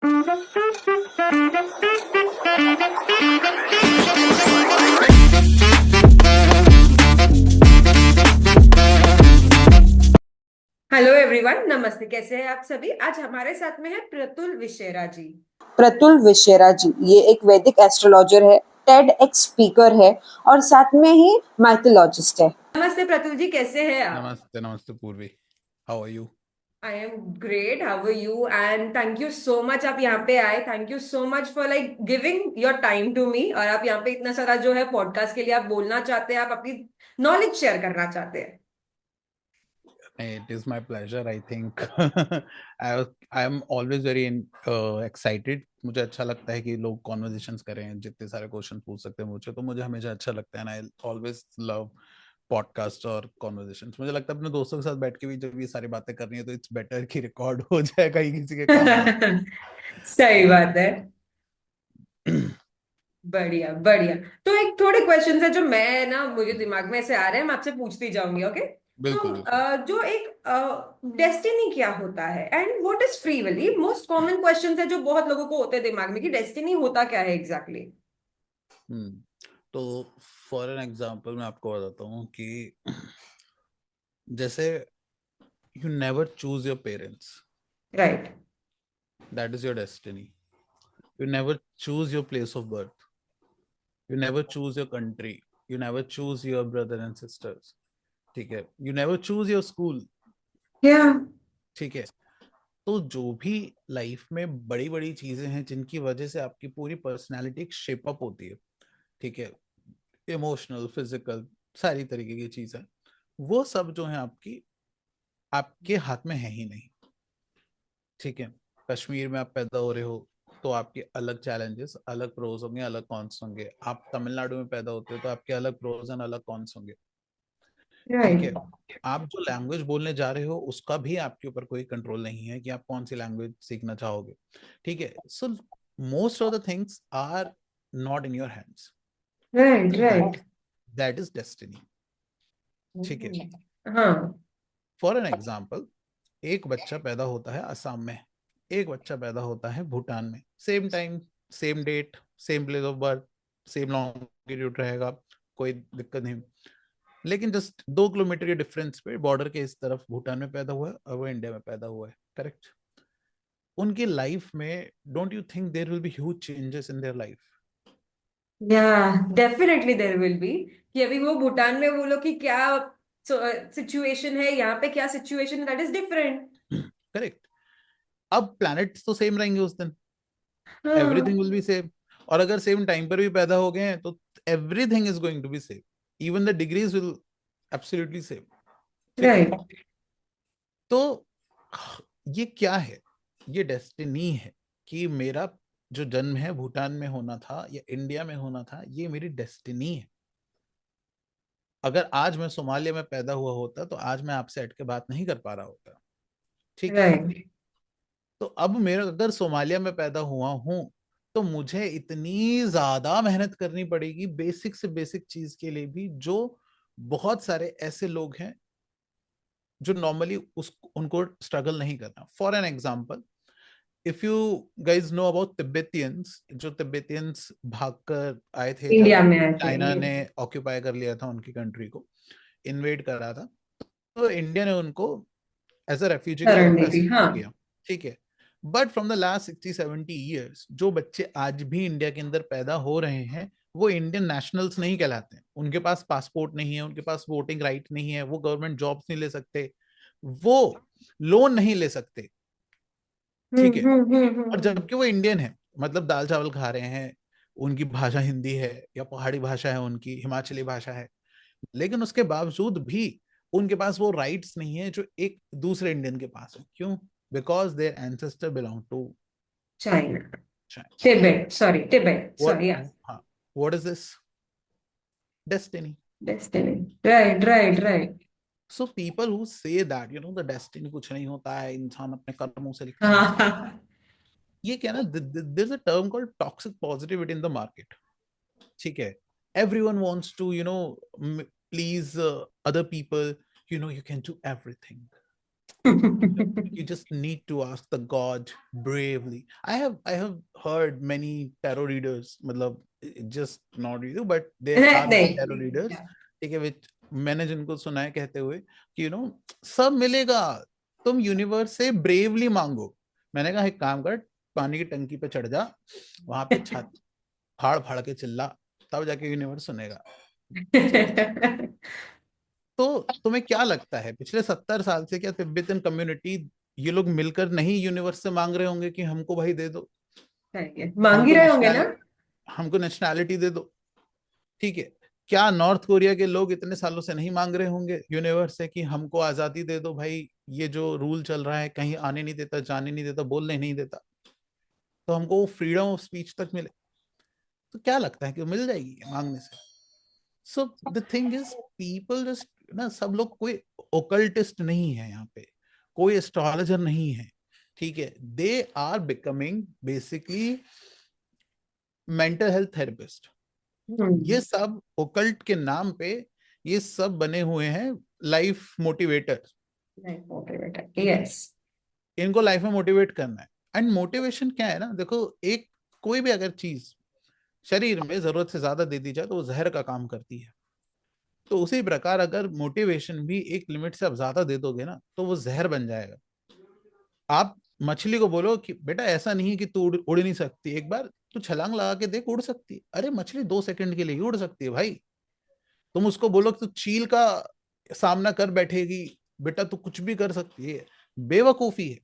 Hello everyone, नमस्ते। कैसे हैं आप सभी? आज हमारे साथ में है प्रतुल विशेरा जी। प्रतुल विशेरा जी ये एक वैदिक एस्ट्रोलॉजर है, टेड एक्स स्पीकर है और साथ में ही माइथोलॉजिस्ट है। नमस्ते प्रतुल जी, कैसे हैं आप? नमस्ते नमस्ते Purvi, how are you? I am great, how are you? And thank you so much आप यहाँ पे आए। Thank you so much for like giving your time to me. और आप यहाँ पे इतना सारा जो है पॉडकास्ट के लिए आप बोलना चाहते हैं, आप अपनी नॉलेज शेयर करना चाहते हैं। It is my pleasure. I think I am always very excited. मुझे अच्छा लगता है कि लोग conversations करें, जितने सारे क्वेश्चन पूछ सकते हैं मुझे, तो मुझे हमेशा अच्छा लगता है। And I always love podcast और conversations. मुझे लगता है अपने दोस्तों के साथ बैठ के भी जब ये सारी बातें करनी है तो it's better कि रिकॉर्ड हो जाए, कहीं किसी के काम आ सही बात है। बढ़िया बढ़िया। तो एक थोड़े क्वेश्चंस है जो मैं ना मुझे दिमाग में ऐसे आ रहे हैं, मैं आपसे पूछती जाऊंगी, ओके? तो बिल्कुल बिल्कुल। जो एक डेस्टिनी क्या होता है and what is free will? ये मोस्ट कॉमन क्वेश्चंस है जो बहुत लोगों को होते हैं दिमाग में कि डेस्टिनी होता क्या है एग्जैक्टली। हम्म तो फॉर एन एग्जांपल मैं आपको बताता हूँ कि जैसे you never choose your parents, right. That is your destiny. You never choose your place of birth. You never choose your country. You never choose your brother and sisters. ठीक है. You never choose your school. या ठीक है. तो जो भी life में बड़ी बड़ी चीजें हैं जिनकी वजह से आपकी पूरी पर्सनालिटी एक शेप अप होती है, ठीक है, इमोशनल, फिजिकल, सारी तरीके की चीजें, वो सब जो है आपकी आपके हाथ में है ही नहीं. ठीक है. कश्मीर में आप पैदा हो रहे हो तो आपके अलग चैलेंजेस, अलग प्रोज होंगे, अलग कॉन्स होंगे. आप तमिलनाडु में पैदा होते हो तो आपके अलग प्रोज एंड अलग कॉन्स होंगे. ठीक है. राइट। आप जो लैंग्वेज बोलने जा रहे हो उसका भी आपके ऊपर कोई कंट्रोल नहीं है कि आप कौन सी लैंग्वेज सीखना चाहोगे. ठीक है. So most of the things are not in your hands. Right. तो राइट। That is destiny. ठीक है. हाँ। फॉर एन एग्जाम्पल, एक बच्चा पैदा होता है असम में, एक बच्चा पैदा होता है भूटान में. Same time, same date, same place of birth, same longitude रहेगा, कोई दिक्कत नहीं. लेकिन जस्ट 2 किलोमीटर के डिफरेंस पे बॉर्डर के इस तरफ भूटान में पैदा हुआ है और वो इंडिया में पैदा हुआ है. करेक्ट. उनकी लाइफ में don't you think there will be huge changes in their life? या डेफिनेटली देयर विल बी। कि अभी वो भूटान में वो लोग की क्या सिचुएशन है, यहाँ पे क्या सिचुएशन है, दैट इज डिफरेंट। करेक्ट. अब प्लैनेट्स तो सेम रहेंगे उस दिन, हाँ। Everything will be same. और अगर सेम टाइम पर भी पैदा हो गए हैं तो everything is going to be same. Even the degrees will absolutely same. ठीक है. राइट। तो ये क्या है? ये डेस्टिनी है कि मेरा जो जन्म है भूटान में होना था या इंडिया में होना था, ये मेरी डेस्टिनी है. अगर आज मैं सोमालिया में पैदा हुआ होता तो आज मैं आपसे हट के बात नहीं कर पा रहा होता. ठीक है. राइट। तो अब मेरा अगर सोमालिया में पैदा हुआ हूं तो मुझे इतनी ज्यादा मेहनत करनी पड़ेगी बेसिक से बेसिक चीज के लिए भी, जो बहुत सारे ऐसे लोग हैं जो नॉर्मली उस उनको स्ट्रगल नहीं करना. For an example, if you guys know about तिब्बतियंस, जो तिब्बतियंस भागकर आए थे इंडिया जब में आए थे चाइना ये। ने ऑक्यूपाई कर लिया था उनकी कंट्री को, इन्वेड करा था, तो इंडिया ने उनको एज अ रेफ्यूजी के तौर शरण पे दी थी, हाँ। एक्सेप्ट किया. ठीक है. But from the last 60-70 years जो बच्चे आज भी इंडिया के अंदर पैदा हो रहे हैं वो इंडियन नेशनल्स नहीं कहलाते. उनके पास पासपोर्ट नहीं है, उनके पास वोटिंग राइट नहीं है, वो गवर्नमेंट जॉब्स नहीं ले सकते, वो लोन नहीं ले सकते. ठीक है. और जबकि वो इंडियन है, मतलब दाल चावल खा रहे हैं, उनकी भाषा हिंदी है या पहाड़ी भाषा है, उनकी हिमाचली भाषा है, लेकिन उसके बावजूद भी उनके पास वो राइट्स नहीं है जो एक दूसरे इंडियन के पास है. क्यों? Because their ancestor belong to China. China. Tibet, sorry, Tibet, what? Sorry, yeah. हाँ. What is this? Destiny. Destiny. Right right right. So people who say that the destiny कुछ नहीं होता है, इंसान अपने कर्मों से लिखता है, हाँ। ये क्या ना, there is a term called toxic positivity in the market. ठीक है. Everyone wants to please other people, you can do everything. You just need to ask the god bravely. I have heard many tarot readers, मतलब just not you but there are many नहीं. tarot readers, ठीक है, which मैंने जिनको सुना है कहते हुए कि सब मिलेगा, तुम यूनिवर्स से ब्रेवली मांगो। मैंने कहा एक काम कर, पानी की टंकी पे चढ़ जा, वहां पे छत फाड़ फाड़ के चिल्ला, तब जाके यूनिवर्स सुनेगा। ठीक है। तो तुम्हें क्या लगता है पिछले 70 साल से क्या तिब्बतन कम्युनिटी ये लोग मिलकर नहीं यूनिवर्स से मांग रहे होंगे कि हमको भाई दे दो, सही है, मांग ही हमको रहे होंगे ना. नेशनैलिटी, हमको नेशनैलिटी दे दो। ठीक है। क्या नॉर्थ कोरिया के लोग इतने सालों से नहीं मांग रहे होंगे यूनिवर्स से कि हमको आजादी दे दो भाई, ये जो रूल चल रहा है कहीं आने नहीं देता, जाने नहीं देता, बोलने नहीं देता, तो हमको वो फ्रीडम ऑफ स्पीच तक मिले। तो क्या लगता है कि वो मिल जाएगी मांगने से? So the thing is people just ना, सब लोग कोई ओकल्टिस्ट नहीं है यहाँ पे, कोई एस्ट्रोलॉजर नहीं है, ठीक है, they are becoming basically mental health therapist. ये हम्म. सब ओकल्ट के नाम पे ये सब बने हुए हैं लाइफ मोटिवेटर। नहीं मोटिवेटर, ठीक है। यस. इनको लाइफ में मोटिवेट करना है। एंड मोटिवेशन क्या है ना, देखो एक कोई भी अगर चीज शरीर में जरूरत से ज्यादा दे दी जाए तो वो जहर का काम करती है। तो उसी प्रकार अगर मोटिवेशन भी एक लिमिट से आप ज्यादा दे दोगे ना तो वो जहर बन जाएगा। आप मछली को बोलो कि बेटा ऐसा नहीं है कि तू उड़ नहीं सकती, एक बार तू छलांग लगा के देख, उड़ सकती है। अरे मछली 2 सेकंड के लिए ही उड़ सकती है भाई। तुम उसको बोलो कि तू चील का सामना कर बैठेगी, बेटा तू कुछ भी कर सकती है, बेवकूफी है।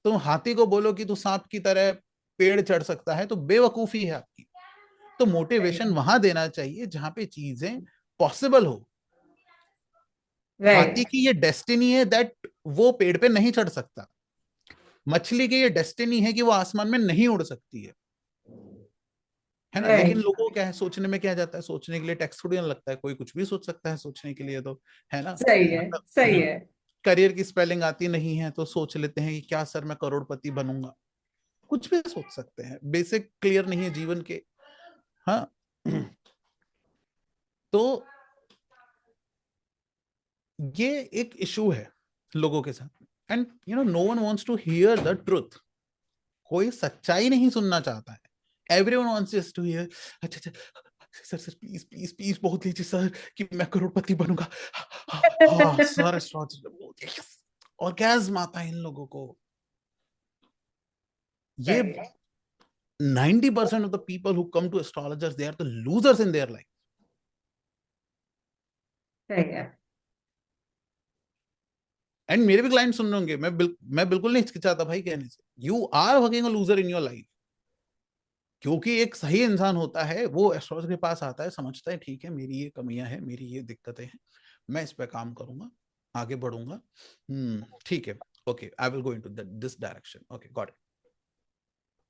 तुम हाथी को बोलो कि तू सांप की तरह पेड़ चढ़ सकता है, तो बेवकूफी है आपकी। तो मोटिवेशन वहां देना चाहिए जहां पे चीजें पॉसिबल हो। हाथी राइट. की ये डेस्टिनी है दैट वो पेड़ पे नहीं चढ़ सकता, मछली की ये डेस्टिनी है कि वो आसमान में नहीं उड़ सकती है ना। लेकिन राइट. लोगों को क्या है, सोचने में क्या जाता है, सोचने के लिए टैक्स थोड़ी ना लगता है, कोई कुछ भी सोच सकता है सोचने के लिए, तो है ना। सही है, सही मतलब है. करियर की स्पेलिंग आती नहीं है तो सोच लेते हैं कि क्या सर मैं करोड़पति बनूंगा, कुछ भी सोच सकते हैं, बेसिक क्लियर नहीं है जीवन के। हाँ। तो ये एक इशू है लोगों के साथ। And no one wants to hear the truth. कोई सच्चाई नहीं सुनना चाहता है। Everyone wants just to hear, अच्छा अच्छा sir sir please please please बहुत लीजिए सर कि मैं करोड़पति बनूंगा। हाँ सर एस्ट्रोलॉजी, ऑर्गेज्म आता है इन लोगों को। ये सही है, 90% of the people who come to astrologers, they are the losers in their life. सही है. एंड मेरे भी क्लाइंट सुन रहे होंगे, मैं बिल्कुल नहीं हिचकिचाता भाई कहने से, you are working a loser in your life. क्योंकि एक सही इंसान होता है वो एस्ट्रोलॉजर के पास आता है, समझता है ठीक है मेरी ये कमियां हैं, मेरी ये दिक्कतें हैं, मैं इस पे काम करूंगा, आगे बढ़ूंगा। ठीक है, okay I will go into this direction, okay got it.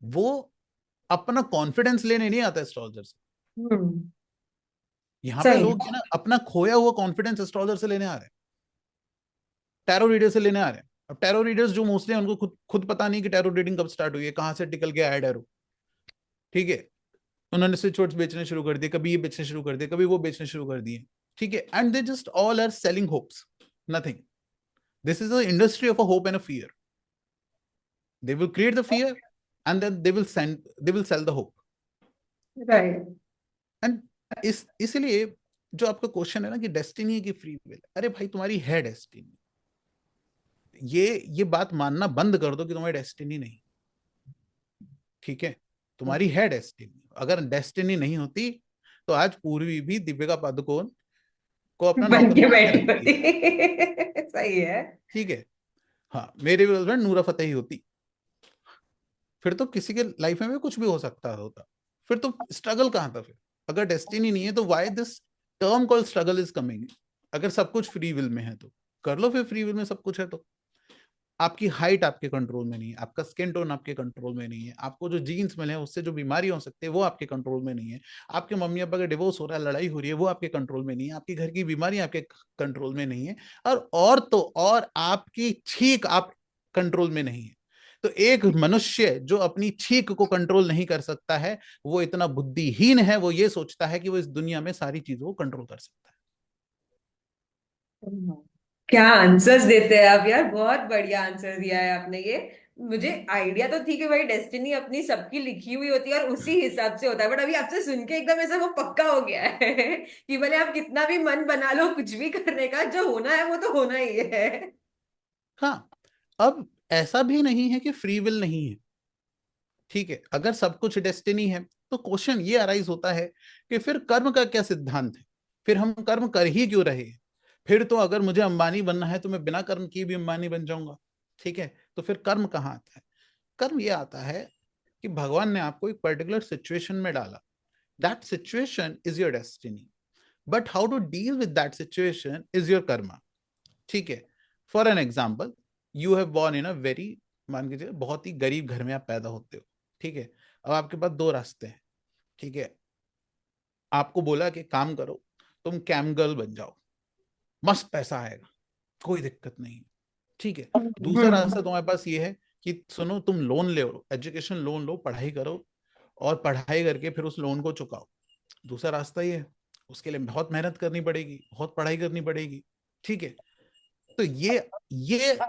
वो अपना कॉन्फिडेंस लेने नहीं आता एस्ट्रोलॉजर से। हम्म. यहाँ पे सही है. लोग है ना अपना खोया हुआ कॉन्फिडेंस एस्ट्रोलॉजर से लेने आ रहे हैं, टैरो रीडर से लेने आ रहे हैं। अब टैरो रीडर्स जो मोस्टली उनको खुद खुद पता नहीं कि टैरो रीडिंग कब स्टार्ट हुई है, कहाँ से टिकल गया है टैरो। ठीक है। उन्होंने स्विच वर्ड्स बेचने शुरू कर दिए, कभी ये बेचने शुरू कर दिए, कभी वो बेचने शुरू कर दिए। ठीक है। And they just all are selling hopes, nothing. This is a industry of a hope and a fear. They will create the fear and then they will sell the hope. Right. And इसलिए जो आपका question है ना कि destiny की free will, अरे भाई तुम्हारी है डेस्टिनी। ये बात मानना बंद कर दो कि तुम्हारी डेस्टिनी नहीं। ठीक है। तुम्हारी है डेस्टिनी। अगर डेस्टिनी नहीं होती तो आज पूर्वी भी दीपिका पादुकोण को अपना बन नौकर के बना के बैठी रखती। होती. सही है. ठीक है। हाँ मेरे भी हस्बैंड नूरा फतेही होती, फिर तो किसी के लाइफ में भी कुछ भी हो सकता होता। फिर तो स्ट्रगल कहाँ था फिर? अगर डेस्टिनी नहीं है तो why this term called struggle is coming? अगर सब कुछ फ्री विल में है तो कर लो, फिर फ्री विल में सब कुछ है तो। आपकी हाइट आपके कंट्रोल में नहीं है, आपका स्किन टोन आपके कंट्रोल में नहीं है, आपको जो जीन्स मिले हैं उससे जो बीमारी हो सकती है वो आपके कंट्रोल में नहीं है, आपके मम्मी पापा का डिवोर्स हो रहा है, लड़ाई हो रही है, वो आपके कंट्रोल में नहीं है, आपके घर की बीमारी आपके कंट्रोल में नहीं है, और तो और आपकी छींक आप कंट्रोल में नहीं है। तो एक मनुष्य जो अपनी छींक को कंट्रोल नहीं कर सकता है वो इतना बुद्धिहीन है, वो ये सोचता है कि वो इस दुनिया में सारी चीजों को कंट्रोल कर सकता है। क्या आंसर्स देते हैं आप यार, बहुत बढ़िया आंसर दिया है आपने ये। मुझे आइडिया तो थी कि भाई डेस्टिनी अपनी सबकी लिखी हुई होती है और उसी हिसाब से होता है, बट अभी आपसे सुन के एकदम ऐसा वो पक्का हो गया है कि भले आप कितना भी मन बना लो कुछ भी करने का, जो होना है वो तो होना ही है। हाँ, अब ऐसा भी नहीं है कि फ्री विल नहीं है। ठीक है, अगर सब कुछ डेस्टिनी है तो क्वेश्चन ये अराइज होता है कि फिर कर्म का क्या सिद्धांत है? फिर हम कर्म कर ही क्यों रहे हैं? फिर तो अगर मुझे अंबानी बनना है तो मैं बिना कर्म किए भी अंबानी बन जाऊंगा। ठीक है, तो फिर कर्म कहाँ आता है? कर्म ये आता है कि भगवान ने आपको एक पर्टिकुलर सिचुएशन में डाला। That situation is your destiny, but how to deal with that situation is your karma. ठीक है, for an example, you have born in a very, मान लीजिए बहुत ही गरीब घर में आप पैदा होते हो। ठीक है, अब आपके पास दो रास्ते हैं। ठीक है, आपको बोला कि काम करो, तुम कैम गर्ल बन जाओ, मस्त पैसा आएगा, कोई दिक्कत नहीं। ठीक है, दूसरा रास्ता तुम्हारे पास ये है कि सुनो, तुम लोन ले लो, एजुकेशन लोन लो, पढ़ाई करो, और पढ़ाई करके फिर उस लोन को चुकाओ। दूसरा रास्ता ये है, उसके लिए बहुत मेहनत करनी पड़ेगी, बहुत पढ़ाई करनी पड़ेगी। ठीक है, तो ये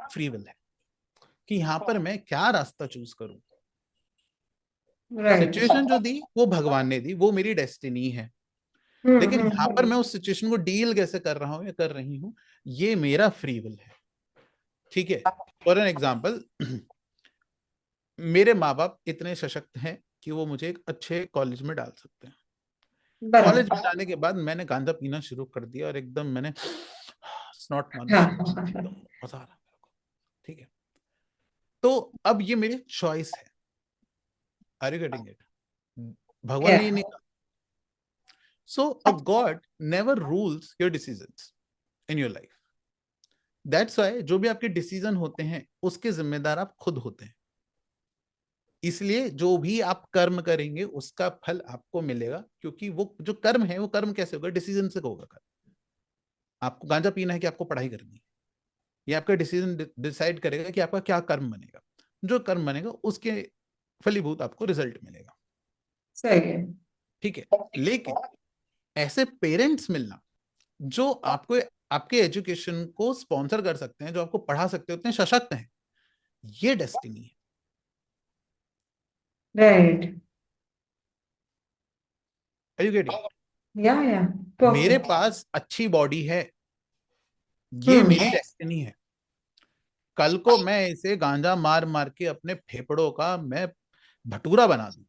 फ्री विल है कि यहाँ पर मैं क्या रास्ता चूज करूं। राइट। सिचुएशन जो दी वो भगवान ने दी, वो मेरी डेस्टिनी है। लेकिन यहाँ पर मैं उस सिचुएशन को डील कैसे कर रहा हूँ या कर रही हूँ, ये मेरा फ्री विल है। ठीक है, फॉर एन एग्जाम्पल, मेरे माँ बाप इतने सशक्त हैं कि वो मुझे एक अच्छे कॉलेज में डाल सकते हैं। कॉलेज में बराबर। जाने के बाद मैंने गांजा पीना शुरू कर दिया और एकदम मैंने स्नॉट मारना हाँ शुरू हाँ, किया, हाँ। एकदम मजा आ रहा मेरे को। ठीक है, तो अब ये मेरी चॉइस है। Are you getting it? भगवान क्या? ने ये नहीं कहा। So a god never rules your decisions in your life. That's why जो भी आपके डिसीजन होते हैं उसके जिम्मेदार आप खुद होते हैं। इसलिए जो भी आप कर्म करेंगे उसका फल आपको मिलेगा, क्योंकि वो जो कर्म है वो कर्म कैसे होगा? डिसीजन से होगा कर्म। आपको गांजा पीना है कि आपको पढ़ाई करनी है, ये आपका डिसीजन डिसाइड करेगा कि आपका क्या कर्म बनेगा। जो कर्म बनेगा उसके फलीभूत आपको रिजल्ट मिलेगा। सही है। ठीक है, लेकिन ऐसे पेरेंट्स मिलना जो आपको आपके एजुकेशन को स्पॉन्सर कर सकते हैं, जो आपको पढ़ा सकते हैं, उतने सशक्त हैं, ये डेस्टिनी है। राइट। एजुकेटिंग, या मेरे परफेक्ट। पास अच्छी बॉडी है, ये हम्म। मेरी डेस्टिनी है। कल को मैं इसे गांजा मार मार के अपने फेफड़ों का मैं भटूरा बना दूं,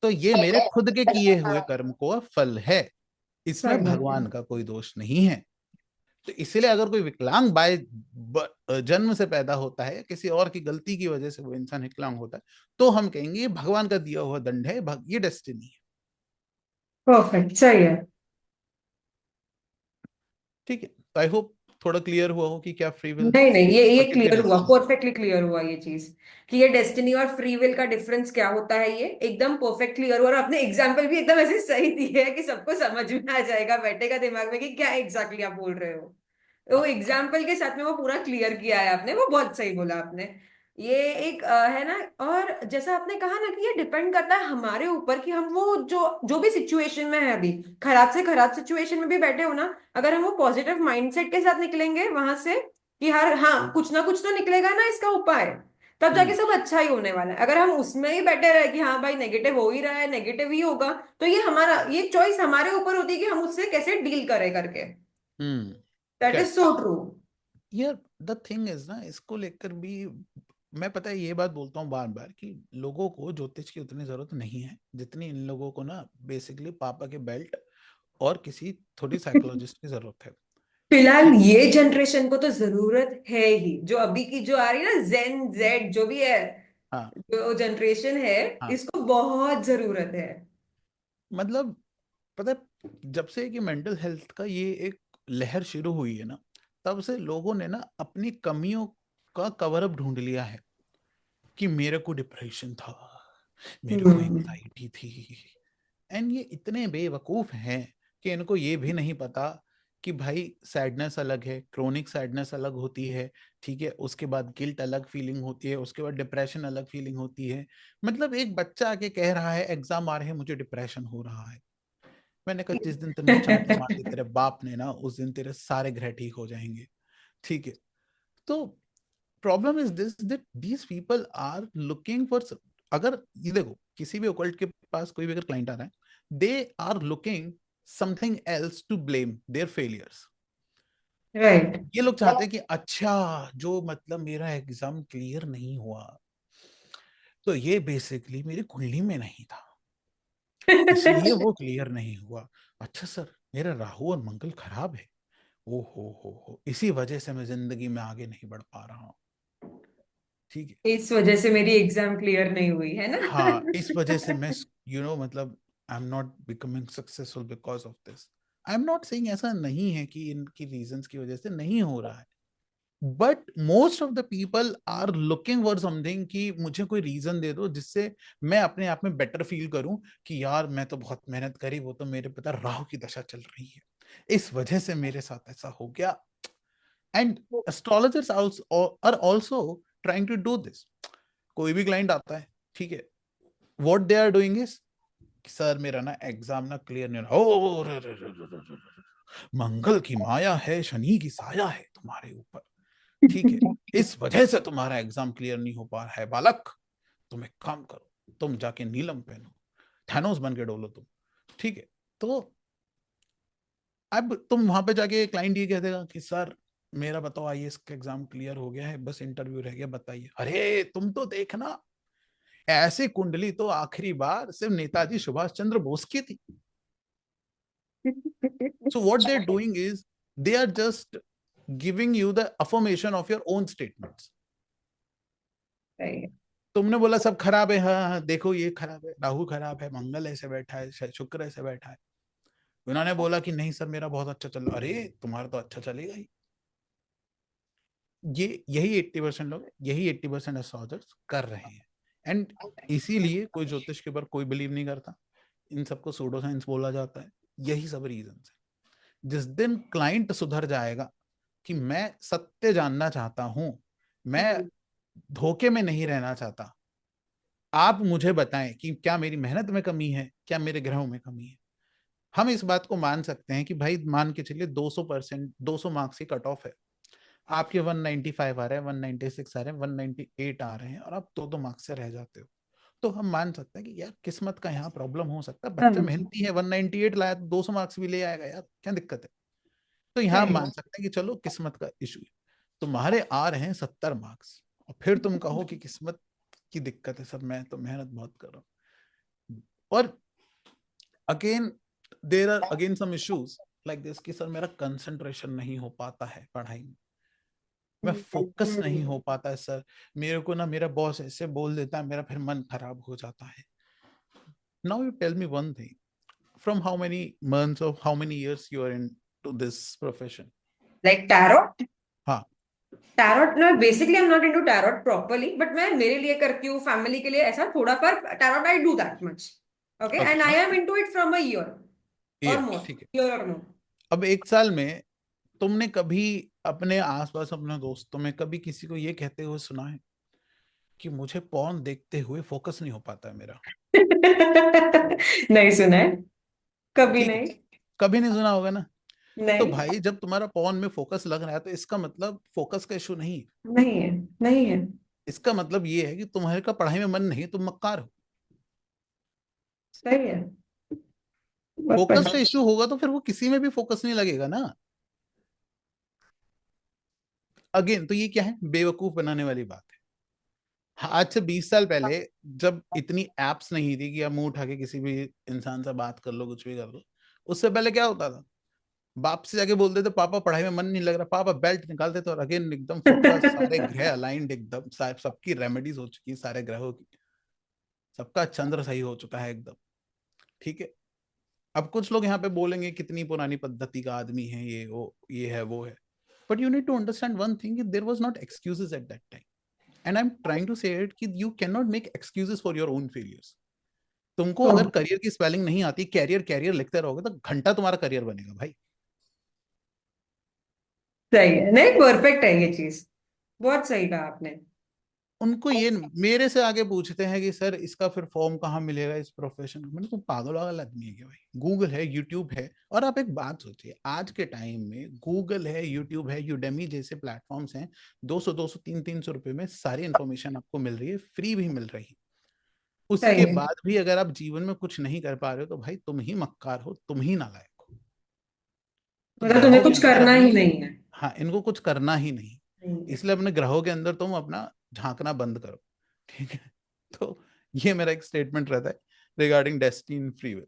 तो ये मेरे खुद के किए हुए कर्म को फल है। इसमें सही है। भगवान का कोई दोष नहीं है। तो इसलिए अगर कोई विकलांग बाय जन्म से पैदा होता है, किसी और की गलती की वजह से वो इंसान विकलांग होता है, तो हम कहेंगे ये भगवान का दिया हुआ दंड है, ये डेस्टिनी है। परफेक्ट, सही है। ठीक है, तो आई होप थोड़ा क्लियर हुआ हो कि क्या फ्री विल नहीं नहीं, ये और कितने क्लियर हुआ, डेस्टिनी। परफेक्टली क्लियर हुआ ये चीज कि ये डेस्टिनी और फ्री विल का डिफरेंस क्या होता है, ये एकदम परफेक्ट क्लियर हुआ। और आपने एग्जाम्पल भी एकदम ऐसे सही दी है कि सबको समझ में आ जाएगा, बैठेगा दिमाग में कि क्या एग्जैक्टली आप बोल रहे हो। तो हाँ। एग्जाम्पल के साथ में वो पूरा क्लियर किया है आपने, वो बहुत सही बोला आपने। ये एक है ना। और जैसा आपने कहा ना कि ये डिपेंड करता है हमारे ऊपर कि हम वो जो जो भी सिचुएशन में है, अभी खराब से खराब सिचुएशन में भी बैठे हो ना, अगर हम वो पॉजिटिव माइंडसेट के साथ निकलेंगे वहां से कि हर हाँ कुछ ना कुछ तो निकलेगा ना इसका उपाय, तब जाके हम्म। सब अच्छा ही होने वाला है। अगर हम उसमें ही बैठे रहे कि हाँ भाई नेगेटिव हो ही रहा है, नेगेटिव ही होगा, तो ये हमारा, ये चॉइस हमारे ऊपर होती है कि हम उससे कैसे डील करें करके। Hmm. That is correct. So true. यार, द थिंग इज ना, इसको लेकर भी मैं पता है ये बात बोलता हूँ बार बार कि लोगों को ज्योतिष की उतनी जरूरत नहीं है जितनी इन लोगों को ना बेसिकली पापा के बेल्ट और किसी थोड़ी साइकोलॉजिस्ट की जरूरत है। फिलहाल क्योंकि ये जनरेशन को तो जरूरत है ही, जो अभी की जो आ रही है ना, जेन जेड जो भी है, हाँ, जो जनरेशन है, हाँ, इसको बहुत जरूरत है। मतलब पता है, जब से कि मेंटल हेल्थ का ये एक लहर शुरू हुई है ना, तब से लोगों ने ना अपनी कमियों का कवर अप ढूंढ लिया है कि मेरे को डिप्रेशन था, मेरे को हम्म। एंजाइटी थी। एंड ये इतने बेवकूफ हैं कि इनको ये भी नहीं पता कि भाई सैडनेस अलग है, क्रोनिक सैडनेस अलग होती है। ठीक है, उसके बाद गिल्ट अलग फीलिंग होती है, उसके बाद डिप्रेशन अलग फीलिंग होती है। मतलब एक बच्चा आके कह रहा है एग्जाम आ रहे हैं मुझे डिप्रेशन हो रहा है, मैंने कहा जिस दिन तुमने चांटी मार दी तेरे बाप ने ना, उस दिन तेरे सारे ग्रह ठीक हो जाएंगे। ठीक है। तो problem is this that these people are looking for, अगर ये देखो किसी भी ओकल्ट के पास कोई भी अगर क्लाइंट आ रहा है, they are looking something else to blame their failures. Right. ये लोग चाहते हैं कि अच्छा, जो मतलब मेरा एग्जाम क्लियर नहीं हुआ, तो ये बेसिकली मेरी कुंडली में नहीं था, इसलिए वो क्लियर नहीं हुआ। अच्छा सर, मेरा राहु और मंगल खराब है, ओ हो, इसी वजह से मैं जिंदगी में आगे नहीं बढ़ पा रहा हूँ। ठीक है। इस वजह से मेरी एग्जाम क्लियर नहीं हुई है ना। हाँ, इस वजह से मैं मतलब आई am not becoming successful because of this. I am not saying ऐसा नहीं है कि इनकी रीजंस की वजह से नहीं हो रहा है, but most of the people are looking for something कि मुझे कोई रीजन दे दो जिससे मैं अपने आप में बेटर फील करूं कि यार मैं तो बहुत मेहनत करी, वो तो मेरे पता राहु की दशा चल रही है, इस वजह से मेरे साथ ऐसा हो गया। And astrologers are also trying to do this. कोई भी क्लाइंट आता है, ठीक है, what they are doing is, sir मेरा ना एग्जाम ना क्लियर नहीं हो रहा, ओ मंगल की माया है, शनि की साया है तुम्हारे ऊपर, ठीक है, इस वजह से तुम्हारा एग्जाम क्लियर नहीं हो पा रहा है बालक, तुम एक काम करो, तुम जाके नीलम पहनो, थैनोस बन के डोलो तुम। ठीक है। तो अब तुम वहां पे जाके क्लाइंट ये कह देगा कि सर मेरा बताओ आईएएस का एग्जाम क्लियर हो गया है, बस इंटरव्यू रह गया, बताइए। अरे तुम तो देखना, ऐसी कुंडली तो आखिरी बार सिर्फ नेताजी सुभाष चंद्र बोस की थी। So what they are doing is they are just giving you the affirmation of your own statements. सही है। तुमने बोला सब खराब है, हाँ हाँ देखो ये खराब है, राहु खराब है, मंगल ऐसे बैठा है, शुक्र ऐसे बैठा है। उन्होंने बोला कि नहीं सर मेरा बहुत अच्छा चल रहा, अरे तुम्हारा तो अच्छा चलेगा ही। ये यही 80% लोग, यही 80% एस्ट्रोलजर्स कर रहे हैं। एंड इसीलिए कोई ज्योतिष के ऊपर कोई बिलीव नहीं करता, इन सबको सूडो साइंस बोला जाता है। यही सब रीजन है। जिस दिन क्लाइंट सुधर जाएगा कि मैं सत्य जानना चाहता हूं, मैं धोखे में नहीं रहना चाहता, आप मुझे बताएं कि क्या मेरी मेहनत में कमी है, क्या मेरे ग्रहों में कमी है। हम इस बात को मान सकते हैं कि भाई मान के चलिए 200%, 200 मार्क्स की कट ऑफ है, आपके 195 आ रहे हैं, 196 आ रहे हैं, 198 आ रहे हैं, और आप दो दो मार्क्स से रह जाते हो, तो हम मान सकते हैं कि यार किस्मत का यहाँ प्रॉब्लम हो सकता है, बच्चा हाँ। मेहनती है, 198 लाया तो 200 मार्क्स भी ले आएगा यार, क्या दिक्कत है। तो यहाँ हम सही मान सकते हैं कि चलो किस्मत का इशू है। तुम्हारे आ रहे हैं 70 मार्क्स, और फिर तुम कहो कि किस्मत की दिक्कत है सर, मैं तो मेहनत बहुत कर रहा हूँ। और again there are again some issues like this कि सर मेरा कंसंट्रेशन नहीं हो पाता है पढ़ाई में, मैं फोकस नहीं हो पाता है सर, मेरे को ना मेरा बॉस ऐसे बोल देता है, मेरा फिर मन खराब हो जाता है। Now you tell me one thing, from how many months और how many years you are into this profession? Like tarot. हाँ। टैरोट ना, basically I am not into tarot properly, but मैं मेरे लिए करती हूँ, फैमिली के लिए ऐसा थोड़ा, पर tarot I do that much. Okay, and I okay. Am into it from a year or year, more, ठीक है। ईयर और मोर। अब एक साल में तुमने कभी अपने आसपास अपने दोस्तों में कभी किसी को ये कहते हुए सुना है कि मुझे पॉर्न देखते हुए फोकस नहीं हो पाता है मेरा? नहीं सुना है, कभी ठीक है, नहीं। कभी नहीं सुना होगा ना। तो नहीं, भाई जब तुम्हारा पॉन में फोकस लग रहा है तो इसका मतलब फोकस का इशू नहीं है, नहीं है, नहीं है। इसका मतलब ये है कि तुम्हारे का पढ़ाई में मन नहीं, तुम मक्कार हो। सही है। बहुत फोकस बढ़िया। का इशू होगा तो फिर वो किसी में भी फोकस नहीं लगेगा ना। अगेन तो ये क्या है, बेवकूफ बनाने वाली बात है। हाँ, आज से 20 साल पहले जब इतनी एप्स नहीं थी कि आप मुंह उठा के किसी भी इंसान से बात कर लो, कुछ भी कर लो, उससे पहले क्या होता था, बाप से जाके बोलते थे पापा पढ़ाई में मन नहीं लग रहा, पापा बेल्ट निकालते थे और अगेन एकदम फोकस, सारे ग्रह अलाइंड एकदम, सबकी रेमेडीज हो चुकी, सारे ग्रहों की, सबका चंद्र सही हो चुका है एकदम। ठीक है। अब कुछ लोग यहाँ पे बोलेंगे कितनी पुरानी पद्धति का आदमी है ये, वो ये है वो है, but you need to understand one thing, there was not excuses at that time, and I am trying to say it कि you can not make excuses for your own failures. तुमको अगर करियर की spelling नहीं आती, career career लिखते रहोगे तो घंटा तुम्हारा करियर बनेगा भाई। सही है, नहीं परफेक्ट है ये चीज, बहुत सही कहा आपने। उनको ये मेरे से आगे पूछते हैं कि सर इसका फिर फॉर्म कहाँ मिलेगा इस प्रोफेशन में। मैंने, तुम पागल वागल आदमी है क्या भाई? गूगल है, यूट्यूब है। और आप एक बात सोचिए, आज के टाइम में गूगल है, यूट्यूब है, यूडेमी जैसे प्लेटफॉर्म्स हैं, 200 300 रुपए में सारी इन्फॉर्मेशन आपको मिल रही है, फ्री भी मिल रही है। सही उसके है। बाद भी अगर आप जीवन में कुछ नहीं कर पा रहे हो तो भाई तुम ही मक्कार हो, तुम ही नालायक हो। तो मतलब तुम्हें ग्रहों के कुछ अंदर करना अपनी, ही नहीं है। हाँ, इनको कुछ करना ही नहीं, नहीं है। इसलिए अपने ग्रहों के अंदर तुम अपना झांकना बंद करो। ठीक है? तो ये मेरा एक स्टेटमेंट रहता है regarding destiny in free will.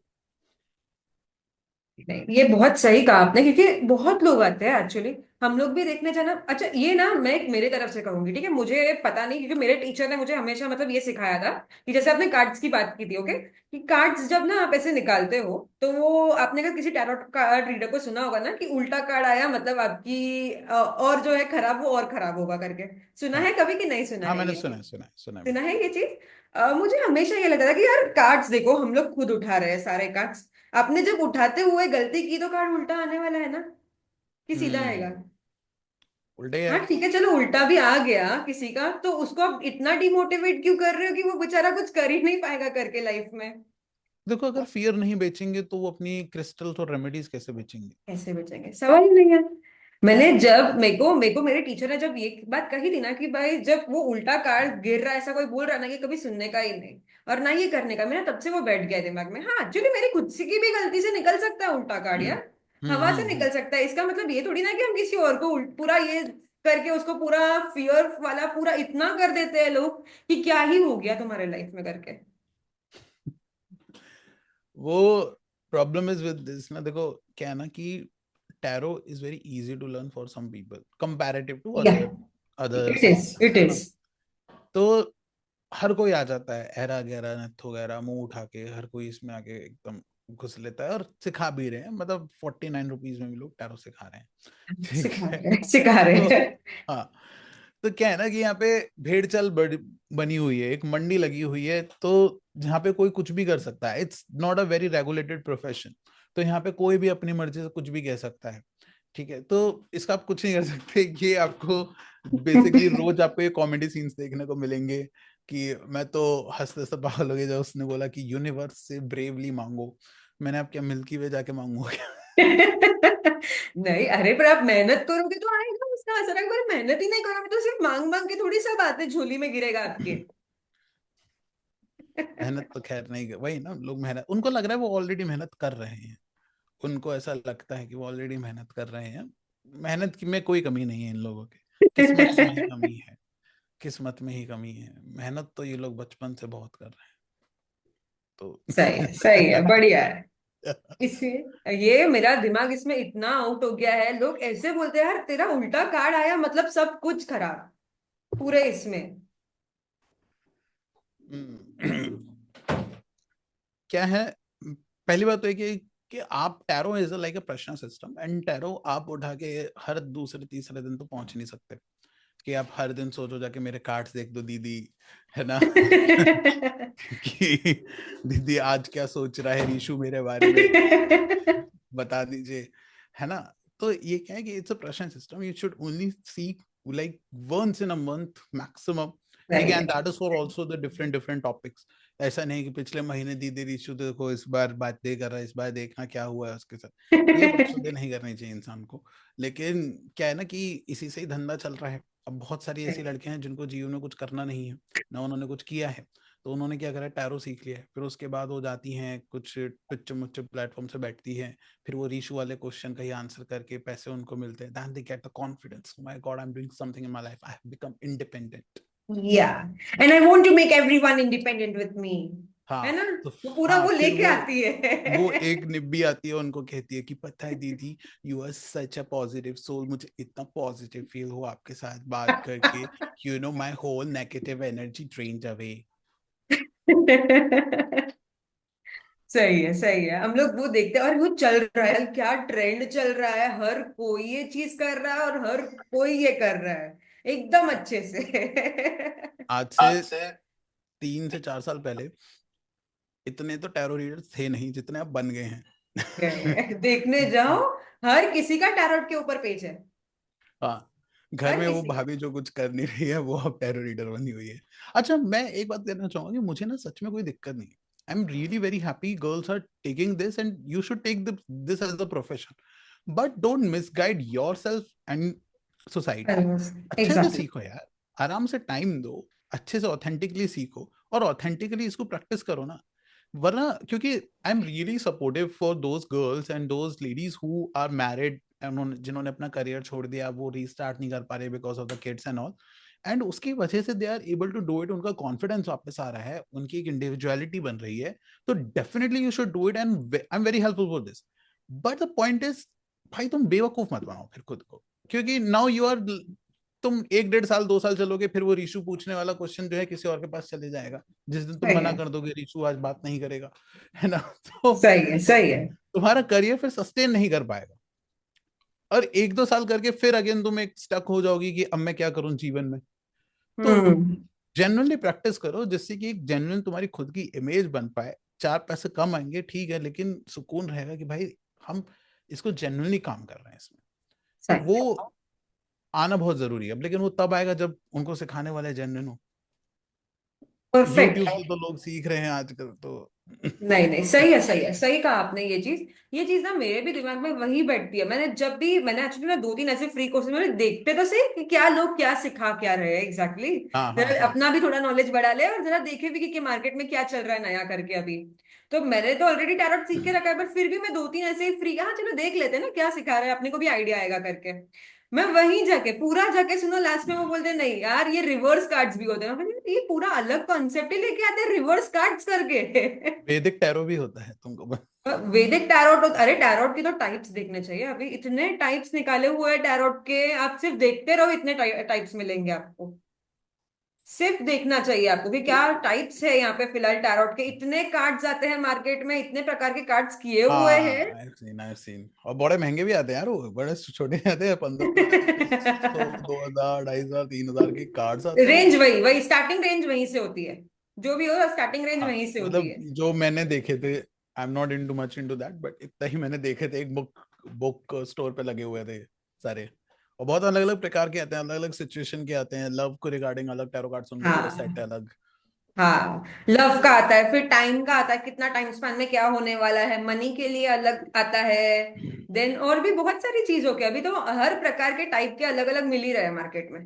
नहीं, ये बहुत सही कहा आपने, क्योंकि बहुत लोग आते हैं एक्चुअली। हम लोग भी देखने जाना, अच्छा ये ना मैं मेरे तरफ से कहूंगी, ठीक है, मुझे पता नहीं, क्योंकि मेरे टीचर ने मुझे हमेशा मतलब ये सिखाया था कि जैसे आपने कार्ड्स की बात की थी, ओके, कि कार्ड्स जब ना आप ऐसे निकालते हो तो वो आपने अगर किसी टैरोट कार्ड रीडर को सुना होगा ना कि उल्टा कार्ड आया मतलब आपकी और जो है खराब वो और खराब होगा करके, सुना हाँ है कभी कि नहीं सुना हाँ, है मैंने ये सुना चीज? है, सुना है, सुना है सुना बिल्कुल। है ये चीज। मुझे हमेशा ये लगता था कि यार कार्ड्स देखो, हम लोग खुद उठा रहे हैं सारे कार्ड्स, आपने जब उठाते हुए गलती की तो कार्ड उल्टा आने वाला है ना, कि सीधा आएगा? हम्म, उल्टे ही हाँ आएगा। ठीक है, चलो उल्टा भी आ गया किसी का, तो उसको आप इतना डिमोटिवेट क्यों कर रहे हो कि वो बेचारा कुछ कर ही नहीं पाएगा करके लाइफ में? देखो, अगर फियर नहीं बेचेंगे तो वो अपनी क्रिस्टल्स और रेमेडीज कैसे बेचेंगे? कैसे बचेंगे, सवाल ही नहीं है। मैंने जब मेरे को मेरे टीचर ने जब ये बात कही थी ना कि भाई जब वो उल्टा कार्ड गिर रहा है ऐसा कोई बोल रहा है ना, कि कभी सुनने का ही नहीं और ना ये करने का, मेरा तब से वो बैठ गया दिमाग में। हाँ एक्चुअली मेरी खुद से की भी गलती से निकल सकता है उल्टा कार्ड हम्म यार, हवा से हम्म। निकल सकता है, इसका मतलब ये थोड़ी ना कि हम किसी और को पूरा ये करके उसको पूरा फियर वाला पूरा इतना कर देते हैं लोग कि क्या ही हो गया तुम्हारे लाइफ में करके। वो प्रॉब्लम इज विद दिस ना, देखो क्या है ना कि tarot is very easy to learn for some people comparative to या other other it is, sciences, it है इज। ना? तो हर कोई आ जाता है, एरा गैरा नथ वगैरह मुंह उठा के, हर कोई इसमें आके एकदम घुस लेता है और सिखा भी रहे हैं, मतलब 49 रुपीज में भी लोग टैरो सिखा रहे हैं। ठीक सिखा है? रहे हैं, सिखा रहे तो हैं। हाँ, तो क्या है ना कि यहाँ पे भेड़ चाल बनी हुई है, एक मंडी लगी हुई है, तो जहाँ पे कोई कुछ भी कर सकता है, it's not a very regulated profession. तो यहाँ पे कोई भी अपनी मर्जी से कुछ भी कह सकता है। ठीक है? तो इसका आप कुछ नहीं कर सकते। ये आपको बेसिकली रोज आपको ये कॉमेडी सीन्स देखने को मिलेंगे कि मैं तो हंसते हंसते पागल हो गया जब उसने बोला कि यूनिवर्स से ब्रेवली मांगो। मैंने, आप क्या मिल्की वे जाके मांगोगे? नहीं, अरे पर आप मेहनत करोगे तो आएगा उसका असर, अगर मेहनत ही नहीं करोगे तो सिर्फ मांग मांग के थोड़ी सा बातें झोली में गिरेगा आपके। मेहनत तो खैर नहीं, वही ना, लोग मेहनत, उनको लग रहा है वो ऑलरेडी मेहनत कर रहे हैं। उनको ऐसा लगता है कि वो ऑलरेडी मेहनत कर रहे हैं। मेहनत में कोई कमी नहीं है इन लोगों के, किस्मत में ही कमी है। किस्मत में ही कमी है, मेहनत तो ये लोग बचपन से बहुत कर रहे हैं। तो सही है, सही है, बढ़िया है। इसमें ये मेरा दिमाग इसमें इतना आउट हो गया है, लोग ऐसे बोलते हैं यार तेरा उल्टा कार्ड आया मतलब सब कुछ खराब पूरे इसमें। क्या है, पहली बात तो है कि आप, tarot is like a prashna system, and tarot आप उठा के हर दूसरे तीसरे दिन तो पहुंच नहीं सकते कि आप हर दिन सोचो जाके मेरे कार्ड्स देख दो दीदी, है ना? कि दीदी आज क्या सोच रहा है रीशु मेरे बारे में, बता दीजिए, है ना? तो ये क्या है कि it's a prashna system, you should only see like once in a month maximum. ठीक सही है? है। And that is for also the different different topics. ऐसा नहीं कि पिछले महीने दीदी रीशु देखो इस बार बातें कर रहा है, इस बार देखना क्या हुआ है उसके साथ। ये बकचोदी नहीं करनी चाहिए इंसान को। लेकिन क्या है ना कि इसी से ही धंधा चल रहा है। अब बहुत सारी ऐसी लड़कियां हैं जिनको जीवन में कुछ करना नहीं है, ना उन्होंने कुछ किया है, तो उन्होंने क्या करा, टैरो सीख लिया है, फिर उसके बाद वो जाती हैं कुछ टुच्चे मुच्चे प्लेटफॉर्म से बैठती हैं, फिर वो रीशू वाले क्वेश्चन का ही आंसर करके पैसे उनको मिलते हैं, then they get the confidence, my god I am doing something in my life, I have become independent. Yeah and I want to make everyone independent with me, है हाँ, ना? तो वो पूरा हाँ, वो फिर लेके आती वो है। एक निब्बी आती है, उनको कहती है कि पता है दीदी, you are such a positive soul, मुझे इतना पॉजिटिव फील हुआ आपके साथ बात करके, you know my whole negative energy drained away. सही है, सही है, हम लोग वो देखते हैं और वो चल रहा है, क्या ट्रेंड चल रहा है, हर कोई ये चीज कर रहा है और हर कोई ये कर रहा है एकदम अच्छे से। आज से 3 से 4 साल पहले इतने तो टैरो रीडर्स थे नहीं जितने अब बन गए हैं। देखने जाओ, हर किसी का टैरोट के ऊपर पेज है। हाँ, घर में पर वो इसी भाभी जो कुछ कर नहीं रही है वो अब टेरर रीडर बनी हुई है। अच्छा, मैं एक बात कहना चाहूंगा कि मुझे ना सच में कोई दिक्कत नहीं है। I am really very happy girls are taking this and you should take this as the profession, but don't misguide yourself and society. अच्छे से एग्जैक्टली। सीखो यार, आराम से टाइम दो, अच्छे से ऑथेंटिकली सीखो और ऑथेंटिकली इसको प्रैक्टिस करो ना। वरना क्योंकि I am really supportive for those girls and those ladies who are married, उन्होंने जिन्होंने अपना करियर छोड़ दिया, वो रीस्टार्ट नहीं कर पा रहे because of the kids and all, and उसकी वजह से they are able to do it, उनका कॉन्फिडेंस वापस आ रहा है, उनकी एक इंडिविजुअलिटी बन रही है। तो definitely you should do it and I am very helpful for this. But the point is, भाई तुम बेवकूफ मत बनाओ फिर खुद को, क्योंकि नाउ यू आर, तुम 1 1.5 साल 2 साल चलोगे, फिर वो रीशु पूछने वाला क्वेश्चन जो है किसी और के पास चले जाएगा, जिस दिन तुम सही मना है, कर दोगे रीशु आज बात नहीं करेगा, है ना। तो सही है, सही है। तुम्हारा करियर फिर सस्टेन नहीं कर पाएगा, और 1 2 साल करके फिर अगेन तुम एक स्टक हो जाओगी कि अब मैं क्या करूं जीवन में। तो हम्म। जेन्युइनली प्रैक्टिस करो जिससे कि एक जेन्युइन तुम्हारी खुद की इमेज बन पाए। 4 पैसे कम आएंगे ठीक है, लेकिन सुकून रहेगा कि भाई हम इसको जेन्युइनली काम कर रहे हैं इसमें। तो सही। वो आना बहुत जरूरी है अब, लेकिन वो तब आएगा जब उनको सिखाने वाले जेन्युइन हो। परफेक्ट। यूट्यूब से तो लोग सीख रहे हैं आजकल तो। नहीं नहीं, सही है, सही है, सही कहा आपने। ये चीज ना मेरे भी दिमाग में वही बैठती है। मैंने एक्चुअली ना 2 3 ऐसे फ्री कोर्सेज मैंने देखते तो सही कि क्या लोग क्या सिखा क्या रहे हैं एग्जैक्टली हाँ exactly। हाँ जरा हाँ। अपना भी थोड़ा नॉलेज बढ़ा ले और जरा देखे भी कि मार्केट में क्या चल रहा है नया करके अभी। तो मैंने तो ऑलरेडी टैरोट सीख के रखा है, बट फिर भी मैं 2 3 ऐसे ही फ्री, हाँ चलो देख लेते हैं ना क्या सिखा रहे हैं, अपने को भी आइडिया आएगा करके। मैं वहीं जाके पूरा जाके सुनो, लास्ट में वो बोलते हैं, नहीं यार ये रिवर्स कार्ड्स भी होते हैं। मैं बोली, ये पूरा अलग कॉन्सेप्ट ही लेके आते हैं रिवर्स कार्ड्स करके। वैदिक टैरो भी होता है तुमको वैदिक टैरोट, अरे टैरोट की तो टाइप्स देखने चाहिए, अभी इतने टाइप्स निकाले हुए हैं टैरोट के, आप सिर्फ देखते रहो इतने टाइप्स मिलेंगे आपको। सिर्फ देखना चाहिए आपको कि क्या टाइप्स है यहाँ पे फिलहाल टैरोट के, इतने कार्ड्स आते हैं मार्केट में, इतने प्रकार के कार्ड्स किए हुए हैं। हाँ, आई हैव सीन और बड़े महंगे भी आते हैं यार, वो बड़े छोटे नहीं आते हैं, 1500 2000 2500 3000 के कार्ड्स आते हैं रेंज वो। वही वही स्टार्टिंग रेंज वहीं से होती है, जो भी हो स्टार्टिंग रेंज हाँ, वहीं से होती मतलब है। जो मैंने देखे थे, आई am not into much into that, but इतना ही मैंने देखे थे, एक बुक बुक स्टोर पे लगे हुए थे सारे, और बहुत अलग अलग प्रकार के आते हैं, अलग अलग सिचुएशन के आते हैं, लव को रिगार्डिंग अलग टैरो कार्ड्स, उनका पूरा सेट है हाँ अलग। हाँ, लव का आता है, फिर टाइम का आता है, कितना टाइम स्पैन में क्या होने वाला है, मनी के लिए अलग आता है। देन और भी बहुत सारी चीजों के, अभी तो हर प्रकार के टाइप के अलग अलग मिल ही रहे हैं मार्केट में।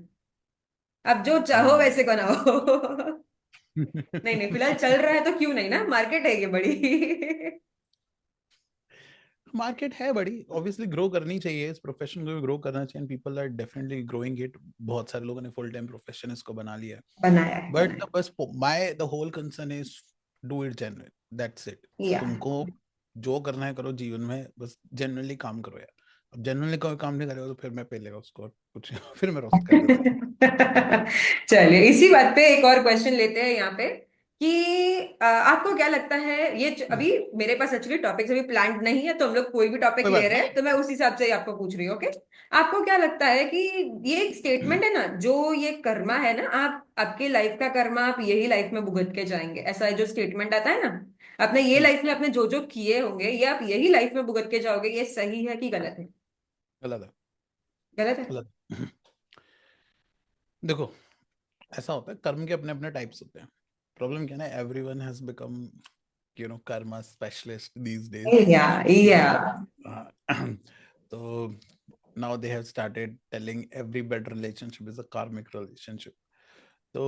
अब जो चाहो वैसे बनाओ। नहीं नहीं, फिलहाल चल रहा है तो क्यों नहीं ना, मार्केट है ये बड़ी। मार्केट है बड़ी, ऑब्वियसली ग्रो करनी चाहिए, इस प्रोफेशन को भी ग्रो करना चाहिए, people are definitely growing it, बहुत सारे लोगों ने फुल टाइम प्रोफेशन इसको बना लिया है। बनाया है, बट बनाया बस my the whole concern is do it genuine, that's it. है। या तुमको जो करना है करो जीवन में, बस जेन्युइनली काम करो यार। अब जेन्युइनली कोई काम नहीं करेगा तो फिर मैं पे लेगा उसको और कुछ फिर मैं रोस्ट कर देता हूँ। चलिए इसी बात पे एक और क्वेश्चन लेते हैं यहाँ पे कि आपको क्या लगता है, अभी मेरे पास एक्चुअली टॉपिक्स अभी प्लान्ड नहीं है, तो हम लोग कोई भी टॉपिक कोई ले बात रहे हैं, तो मैं उस हिसाब से ही आपको पूछ रही हूँ, ओके। आपको क्या लगता है कि ये एक नहीं। स्टेटमेंट है ना, जो ये कर्मा है ना, आप आपके लाइफ का कर्मा आप यही लाइफ में भुगत के जाएंगे, ऐसा है जो स्टेटमेंट आता है ना, आपने ये लाइफ में आपने जो जो किए होंगे ये आप यही लाइफ में भुगत के जाओगे, ये सही है कि गलत है? गलत है। गलत है। गलत है। देखो, ऐसा होता है, कर्म के अपने अपने टाइप्स होते हैं। प्रॉब्लम क्या है ना, everyone has become Karma specialist these days. या या तो now they have started telling every bad relationship is a karmic relationship. So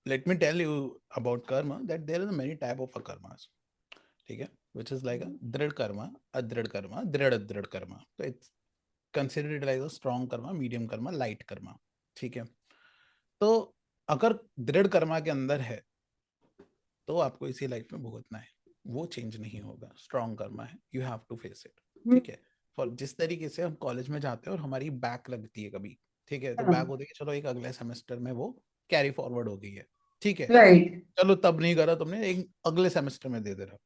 let me tell you about karma, that there are many type of karmas, ठीक है, which is like a दृढ़ कर्मा, अदृढ़ कर्मा, दृढ़ अदृढ़ कर्मा। तो it's considered like a strong Karma, medium Karma, light Karma, ठीक है। तो अगर दृढ़ कर्मा के अंदर है तो आपको इसी लाइफ में भुगतना है, वो चेंज नहीं होगा। स्ट्रॉन्ग कर्मा है, you have to face it, ठीक है। फॉर जिस तरीके से हम कॉलेज में जाते हैं और हमारी बैक लगती है कभी, ठीक है, तो बैक होती है कि चलो एक अगले सेमेस्टर में वो कैरी फॉरवर्ड हो गई है, ठीक है, राइट। चलो तब नहीं करा तुमने, एक अगले सेमेस्टर में दे दे रहा,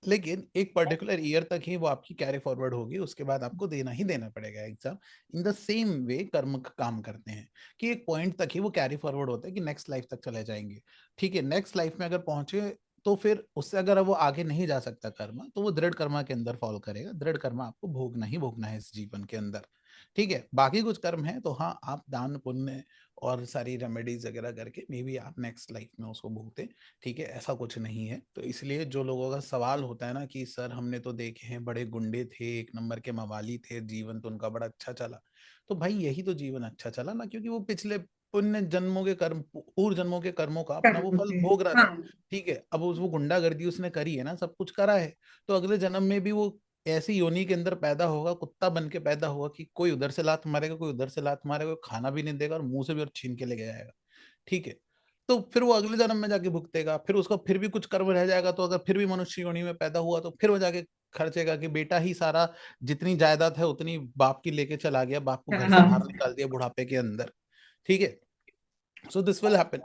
लेकिन एक पर्टिकुलर ईयर तक ही वो आपकी कैरी फॉरवर्ड होगी, उसके बाद आपको देना ही देना पड़ेगा exam. In the same way कर्म का काम करते हैं कि एक पॉइंट तक ही वो कैरी फॉरवर्ड होता है कि नेक्स्ट लाइफ तक चले जाएंगे, ठीक है। नेक्स्ट लाइफ में अगर पहुंचे तो फिर उससे अगर वो आगे नहीं जा सकता कर्मा, तो वो दृढ़ कर्मा के अंदर फॉल करेगा। दृढ़ कर्मा आपको भोगना ही भोगना है इस जीवन के अंदर, ठीक है, बाकी कुछ कर्म है तो हाँ, आप दान पुण्य और सारी रेमेडीज वगैरह करके मे बी आप नेक्स्ट लाइफ में उसको भुगते। ठीक है, ऐसा कुछ नहीं है। तो इसलिए जो लोगों का सवाल होता है ना कि सर हमने तो देखे हैं बड़े गुंडे थे, एक नंबर के मवाली थे, जीवन तो उनका बड़ा अच्छा चला, तो भाई यही तो जीवन अच्छा चला ना, क्योंकि वो पिछले पुण्य जन्मों के कर्म, पूर्व जन्मों के कर्मों का अपना वो फल भोग रहा था। हाँ। ठीक है, अब वो गुंडागर्दी उसने करी है ना, सब कुछ करा है, तो अगले जन्म में भी वो ऐसी योनि के अंदर पैदा होगा, कुत्ता बन के पैदा होगा कि कोई उधर से लात मारेगा, कोई उधर से लात मारेगा, कोई खाना भी नहीं देगा और मुंह से भी और छीन के लेके जाएगा। ठीक है, तो फिर वो अगले जन्म में जाके भुगतेगा, फिर उसका फिर भी कुछ कर्म रह जाएगा, तो अगर फिर भी मनुष्य योनि में पैदा हुआ तो फिर वो जाके खर्चेगा कि बेटा ही सारा जितनी जायदाद है उतनी बाप की लेके चला गया, बाप को घर से बाहर हाँ। निकाल दिया बुढ़ापे के अंदर। ठीक है, सो दिस विल हैपन।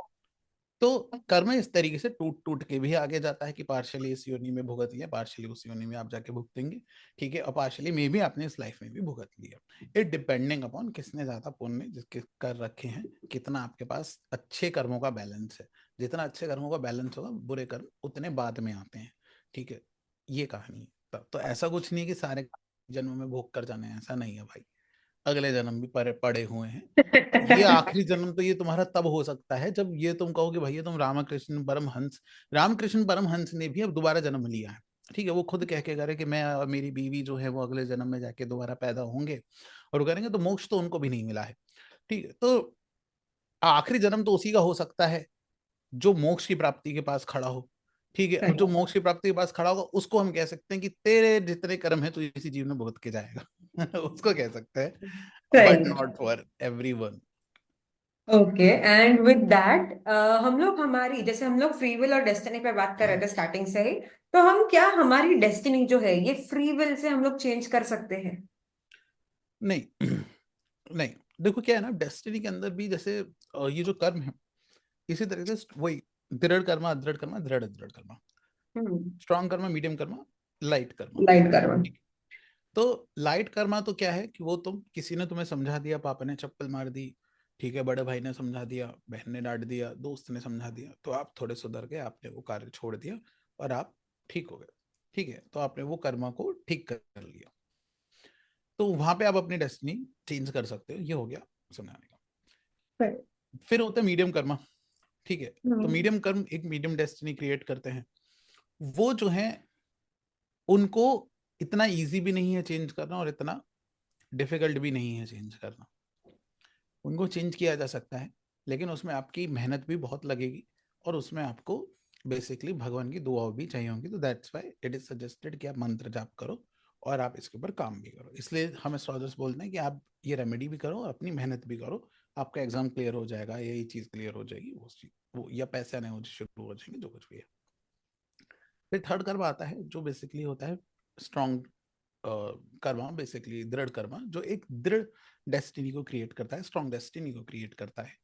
तो कर्म इस तरीके से टूट टूट के भी आगे जाता है कि पार्शियली इस योनि में भुगत लिया, पार्शियली उस योनि में आप जाके भुगतेंगे। ठीक है, और पार्शियली मे भी आपने इस लाइफ में भी भुगत लिया। इट डिपेंडिंग अपॉन किसने ज्यादा पुण्य जिसके कर रखे हैं, कितना आपके पास अच्छे कर्मों का बैलेंस है। जितना अच्छे कर्मों का बैलेंस होगा, बुरे कर्म उतने बाद में आते हैं। ठीक है, ये कहानी है। तो ऐसा कुछ नहीं है कि सारे जन्म में भोग कर जाने हैं, ऐसा नहीं है भाई। अगले जन्म भी पड़े हुए हैं। ये आखिरी जन्म तो ये तुम्हारा तब हो सकता है जब ये तुम कहो कि भैया तुम रामकृष्ण परमहंस, रामकृष्ण परमहंस ने भी अब दोबारा जन्म लिया है। ठीक है, वो खुद कह के करे कि मैं और मेरी बीवी जो है वो अगले जन्म में जाके दोबारा पैदा होंगे और वो करेंगे, तो मोक्ष तो उनको भी नहीं मिला है। ठीक है, तो आखिरी जन्म तो उसी का हो सकता है जो मोक्ष की प्राप्ति के पास खड़ा हो। ठीक है, अब जो मोक्ष की प्राप्ति के पास खड़ा होगा उसको हम कह सकते हैं कि तेरे जितने कर्म है तो इसी जीवन में भुगत के जाएगा उसको कह सकते हैं, बट सही। Not for everyone. Okay, and with that हम लोग हमारी, जैसे हम लोग फ्री विल और डेस्टिनी पे बात कर रहे थे स्टार्टिंग से ही, तो हम क्या हमारी डेस्टिनी जो है ये फ्री विल से हम लोग चेंज कर सकते हैं? नहीं नहीं, देखो क्या है ना, डेस्टिनी के अंदर भी जैसे ये जो कर्म है, इसी तरीके से वही दृढ़ कर्मा, अदृढ़ कर्मा, दृढ़ अदृढ़ कर्मा, hmm. Strong karma, medium karma, light karma. Light कर्म। ठीक है, तो लाइट कर्मा तो क्या है कि वो तुम किसी ने तुम्हें समझा दिया, पापा ने चप्पल मार दी, ठीक है, बड़े भाई ने समझा दिया, बहन ने डांट दिया, दोस्त ने समझा दिया, तो आप थोड़े सुधर गए, आपने वो कार्य छोड़ दिया और आप ठीक हो गए। ठीक है, तो आपने वो कर्मा को ठीक कर लिया, तो वहां पे आप अपनी डेस्टिनी चेंज कर सकते हो। ये हो गया समझाने का। फिर होता है मीडियम कर्मा। ठीक है, तो हम्म। मीडियम कर्म एक मीडियम डेस्टिनी क्रिएट करते हैं। वो जो है उनको इतना इजी भी नहीं है चेंज करना और इतना डिफिकल्ट भी नहीं है चेंज करना। उनको चेंज किया जा सकता है, लेकिन उसमें आपकी मेहनत भी बहुत लगेगी और उसमें आपको बेसिकली भगवान की दुआओं भी चाहिए होंगी। तो that's why it is suggested कि आप मंत्र जाप करो और आप इसके ऊपर काम भी करो। इसलिए हम एस्ट्रोलजर्स बोलते हैं कि आप ये रेमेडी भी करो और अपनी मेहनत भी करो, आपका एग्जाम क्लियर हो जाएगा, यही चीज क्लियर हो जाएगी, वो चीज वो या पैसे आने हो शुरू हो जाएंगे, जो कुछ भी है। फिर थर्ड कर्म आता है जो बेसिकली होता है स्ट्रॉन्ग कर्मा, बेसिकली दृढ़ कर्मा, जो एक दृढ़ डेस्टिनी को क्रिएट करता है, स्ट्रॉन्ग डेस्टिनी को क्रिएट करता है।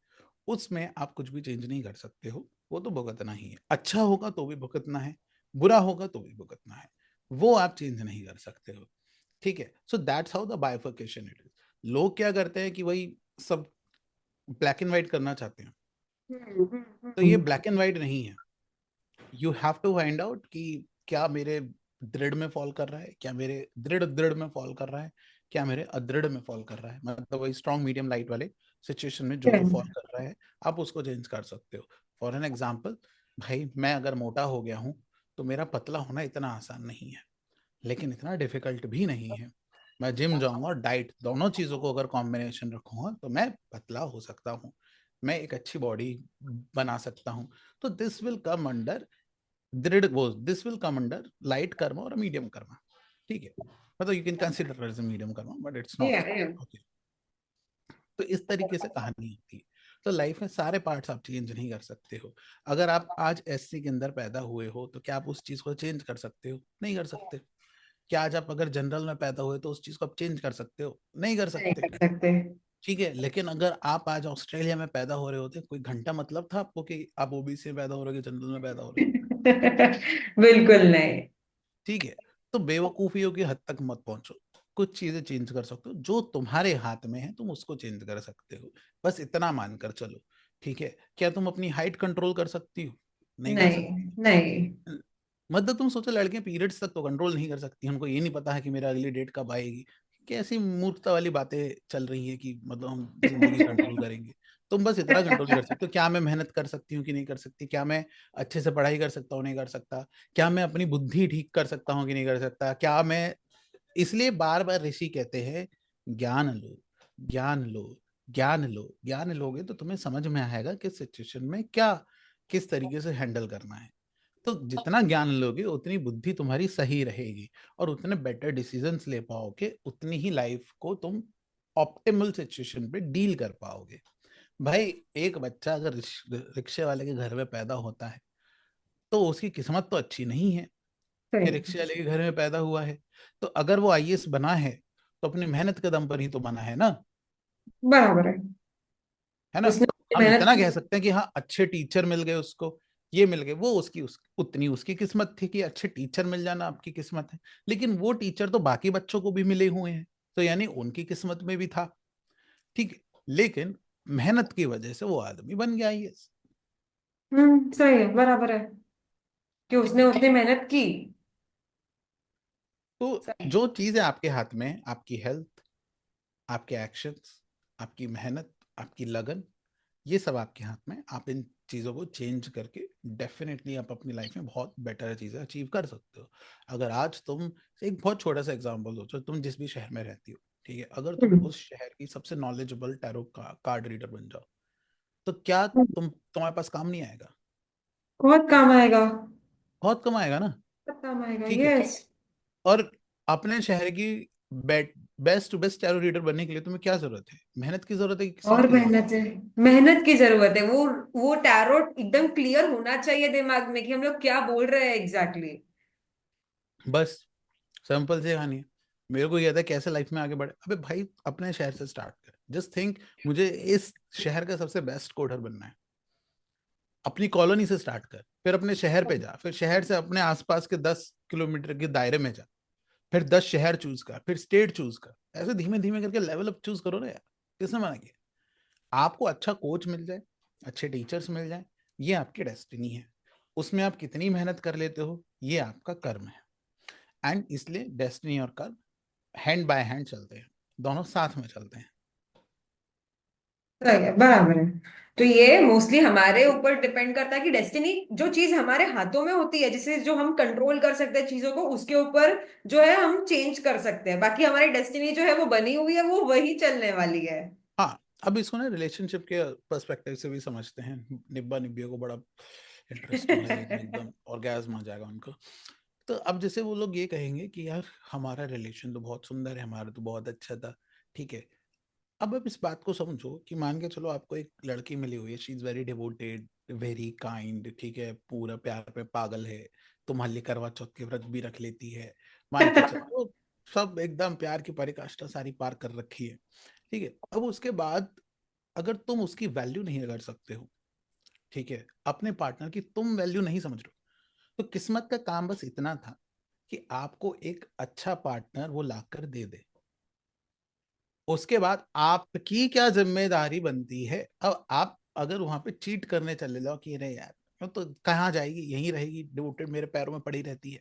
उसमें आप कुछ भी चेंज नहीं कर सकते हो, वो तो भुगतना ही है। अच्छा होगा तो भी भुगतना है, बुरा होगा तो भी भुगतना है, वो आप चेंज नहीं कर सकते हो। ठीक है, so that's how the bifurcation it is. लोग क्या करते हैं कि वही सब ब्लैक एंड व्हाइट करना चाहते हैं, तो ये ब्लैक एंड व्हाइट नहीं है। You have to find out कि क्या मेरे दृढ़ में फॉल कर रहा है, क्या मेरे दृढ़ दृढ़ में फॉल कर रहा है, क्या मेरे अदृढ़ में फॉल कर रहा है, मतलब वही स्ट्रॉन्ग मीडियम लाइट वाले सिचुएशन में जो जो फॉल कर रहा है आप उसको चेंज कर सकते हो। फॉर एन एग्जाम्पल, भाई मैं अगर मोटा हो गया हूं तो मेरा पतला होना इतना आसान नहीं है, लेकिन इतना डिफिकल्ट भी नहीं है। मैं जिम जाऊंगा और डाइट, दोनों चीजों को अगर कॉम्बिनेशन रखूंगा तो मैं पतला हो सकता हूँ, मैं एक अच्छी बॉडी बना सकता हूँ। तो this will come under dridha, वो this will come under light karma और मीडियम कर्मा। ठीक है, मतलब you can consider as medium karma but it's not. Okay, तो इस तरीके से कहानी होती है। तो लाइफ में सारे पार्ट्स आप चेंज नहीं कर सकते हो। अगर आप आज एससी के अंदर पैदा हुए हो तो क्या आप उस चीज को चेंज कर सकते हो? नहीं कर सकते। क्या आज आप अगर जनरल में पैदा हुए तो उस चीज को आप चेंज कर सकते हो? नहीं कर नहीं सकते। कर सकते। ठीक है, लेकिन अगर आप आज ऑस्ट्रेलिया में पैदा हो रहे होते, कोई घंटा मतलब था आपको कि आप ओबीसी में पैदा हो रहे हो कि जनरल में पैदा हो रहे हो? बिल्कुल नहीं। ठीक है, तो बेवकूफियों की हद तक मत पहुंचो। कुछ चीजें चेंज कर सकते हो, जो तुम्हारे हाथ में है तुम उसको चेंज कर सकते हो, बस इतना मानकर चलो। ठीक है, क्या तुम अपनी हाइट कंट्रोल कर सकती हो? नहीं कर नहीं। सकती। नहीं। मतलब तुम सोचो, लड़कियां पीरियड्स तक तो कंट्रोल नहीं कर सकती, उनको ये नहीं पता है कि मेरा अगली डेट कब आएगी। कि ऐसी मूर्खता वाली बातें चल रही है कि मतलब हम जिंदगी कंट्रोल करेंगे। तुम बस इतना कंट्रोल कर सकते हो, क्या मैं मेहनत कर सकती हूँ कि नहीं कर सकती, क्या मैं अच्छे से पढ़ाई कर सकता हूँ नहीं कर सकता, क्या मैं अपनी बुद्धि ठीक कर सकता हूँ कि नहीं कर सकता, क्या मैं। इसलिए बार बार ऋषि कहते हैं ज्ञान लो, ज्ञान लो, ज्ञान लो। ज्ञान लोगे तो तुम्हें समझ में आएगा किस सिचुएशन में क्या किस तरीके से हैंडल करना है। तो जितना ज्ञान लोगे उतनी बुद्धि तुम्हारी सही रहेगी और उतने बेटर डिसीजंस ले पाओगे, उतनी ही लाइफ को तुम ऑप्टिमल सिचुएशन पे डील कर पाओगे। भाई एक बच्चा अगर रिक्शे वाले के घर में पैदा होता है तो उसकी किस्मत तो अच्छी नहीं है कि सही। रिक्शे वाले के घर में पैदा हुआ है। तो अगर वो आईएएस बना है तो अपनी मेहनत के दम पर ही तो बना है ना, बराबर है। है ना। उसने हम मेहनत इतना कह की। सकते हैं कि हाँ अच्छे टीचर मिल गए उसको, ये मिल गए, वो उतनी उसकी किस्मत थी कि अच्छे टीचर मिल जाना आपकी किस्मत है। लेकिन वो टीचर तो बाकी बच्चों को भी मिले हुए हैं, तो यानी उनकी किस्मत में भी था। ठीक है, लेकिन मेहनत की वजह से वो आदमी बन गया आईएएस। सही है, बराबर है कि ठीक उसने है, उतनी मेहनत की। तो सही। जो चीज है आपके हाथ में, आपकी हेल्थ, आपके एक्शंस, आपकी मेहनत, आपकी लगन, ये सब आपके हाथ में। आप इन चीज़ों को चेंज करके डेफिनेटली आप अपनी लाइफ में बहुत बेटर चीज़ें अचीव कर सकते हो। अगर आज तुम, एक बहुत छोटा सा एग्जांपल सोचो, तुम जिस भी शहर में रहती हो, ठीक है, अगर तुम हम्म, उस शहर की सबसे नॉलेजेबल टैरो कार्ड रीडर बन जाओ, तो क्या तुम्हारे पास काम नहीं आएगा? बहुत काम आएगा। बहुत कम आएगा ना। बहुत काम आएगा, ठीक है, यस। और अपने शहर की best to best tarot reader बनने के लिए तुम्हें क्या जरूरत है? मेहनत की जरूरत है कि किस्मत और की जरूरत मेहनत है। मेहनत की जरूरत है। वो टैरो एकदम क्लियर होना चाहिए दिमाग में कि हम लोग क्या बोल रहे हैं एग्जैक्टली। है? बस सिंपल से कहानी है। मेरे को ये था कैसे लाइफ में आगे बढ़े, अबे भाई अपने शहर से स्टार्ट कर, जस्ट थिंक मुझे इस शहर का सबसे बेस्ट कोडर बनना है। अपनी कॉलोनी से स्टार्ट कर, फिर अपने शहर पे जा, फिर शहर से अपने आसपास के 10 किलोमीटर के दायरे में जा, फिर 10 शहर चूज कर, फिर स्टेट चूज कर, ऐसे धीमे धीमे करके लेवल अप चूज करो ना यार। किसने मना किया? आपको अच्छा कोच मिल जाए, अच्छे टीचर्स मिल जाए, ये आपकी डेस्टिनी है। उसमें आप कितनी मेहनत कर लेते हो ये आपका कर्म है। एंड इसलिए डेस्टिनी और कर्म हैंड बाय हैंड चलते हैं, दोनों साथ में चलते हैं। सही है, बराबर है। तो ये मोस्टली हमारे ऊपर डिपेंड करता है कि डेस्टिनी जो चीज हमारे हाथों में होती है, जिसे जो हम कंट्रोल कर सकते हैं चीजों को, उसके ऊपर जो है हम चेंज कर सकते हैं। बाकी हमारी डेस्टिनी जो है वो बनी हुई है, वो वही चलने वाली है। हाँ, अब इसको ना रिलेशनशिप के पर्सपेक्टिव से भी समझते हैं। निब्बा निब्बियों को बड़ा इंटरेस्टिंग लगेगा, एकदम ऑर्गेज्म आ जाएगा उनको। तो अब जैसे वो लोग ये कहेंगे कि यार हमारा रिलेशन तो बहुत सुंदर है, हमारा तो बहुत अच्छा था, ठीक है। अब इस बात को समझो कि मान के चलो आपको एक लड़की मिली हुई है, she is very devoted, very kind, ठीक है, पूरा प्यार पे पागल है, तुम्हारे लिए करवा चौथ के व्रत भी रख लेती है, मान के चलो सब एकदम प्यार की पराकाष्ठा सारी पार कर रखी है। ठीक है, अब उसके बाद अगर तुम उसकी वैल्यू नहीं कर सकते हो, ठीक है, अपने पार्टनर की तुम वैल्यू नहीं समझ रहे हो, तो किस्मत का काम बस इतना था कि आपको एक अच्छा पार्टनर वो लाकर दे दे। उसके बाद आपकी क्या जिम्मेदारी बनती है? अब आप अगर वहां पे चीट करने चले जाओ कि अरे यार वो तो कहाँ जाएगी, यहीं रहेगी, डिवोटेड मेरे पैरों में पड़ी रहती है,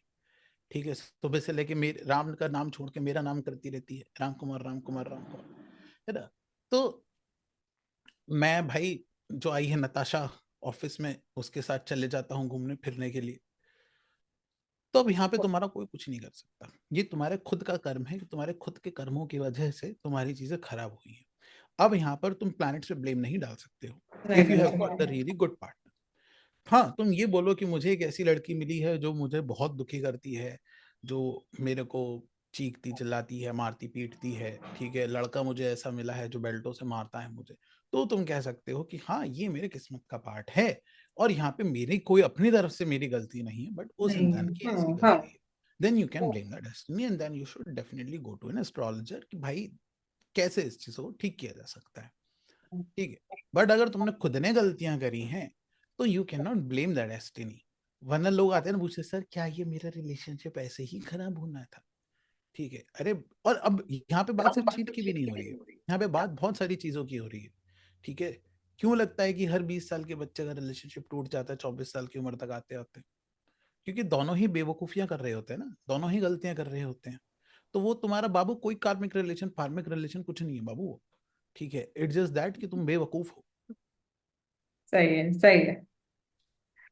ठीक है, सुबह से लेके मेरे राम का नाम छोड़ के मेरा नाम करती रहती है, राम कुमार राम कुमार राम कुमार, है ना। तो मैं भाई, जो आई है नताशा ऑफिस में, उसके साथ चले जाता हूँ घूमने फिरने के लिए। तो अब यहाँ पे तुम्हारा कोई कुछ नहीं कर सकता, ये तुम्हारे खुद का कर्म है कि तुम्हारे खुद के कर्मों की वजह से तुम्हारी चीजें खराब हुई हैं। अब यहाँ पर तुम प्लैनेट्स पे ब्लेम नहीं डाल सकते हो नहीं इफ यू कर हैव गॉट द सकते। Really good partner. हाँ, तुम ये बोलो कि मुझे एक ऐसी लड़की मिली है जो मुझे बहुत दुखी करती है, जो मेरे को चीखती चिल्लाती है, मारती पीटती है, ठीक है, लड़का मुझे ऐसा मिला है जो बेल्टों से मारता है मुझे, तो तुम कह सकते हो कि हाँ ये मेरे किस्मत का पार्ट है और यहाँ पे मेरी कोई अपनी तरफ से मेरी गलती नहीं है, बट उस नहीं। इंसान की ऐसी हाँ। गलती है। Then you can blame the destiny and then you should definitely go to an astrologer कि भाई कैसे इस चीज को ठीक किया जा सकता है। ठीक है, बट अगर तुमने खुद ने गलतियां करी हैं तो you can not blame that destiny. वरना लोग आते हैं ना पूछते, सर क्या ये मेरा रिलेशनशिप ऐसे ही खराब होना था? ठीक है, अरे, और अब यहाँ पे बात सिर्फ चीट की भी नहीं हो रही है, यहाँ पे बात बहुत सारी चीजों की हो रही है। ठीक है, क्यों लगता है कि हर 20 साल के बच्चे का रिलेशनशिप टूट जाता है 24 साल की उम्र तक आते आते? क्योंकि दोनों ही बेवकूफियां कर रहे होते हैं ना, दोनों ही गलतियां कर रहे होते हैं। तो वो तुम्हारा बाबू कोई कार्मिक रिलेशन फार्मिक रिलेशन कुछ नहीं है बाबू वो, ठीक है, इट्स जस्ट दैट कि तुम बेवकूफ हो। सही है, सही है।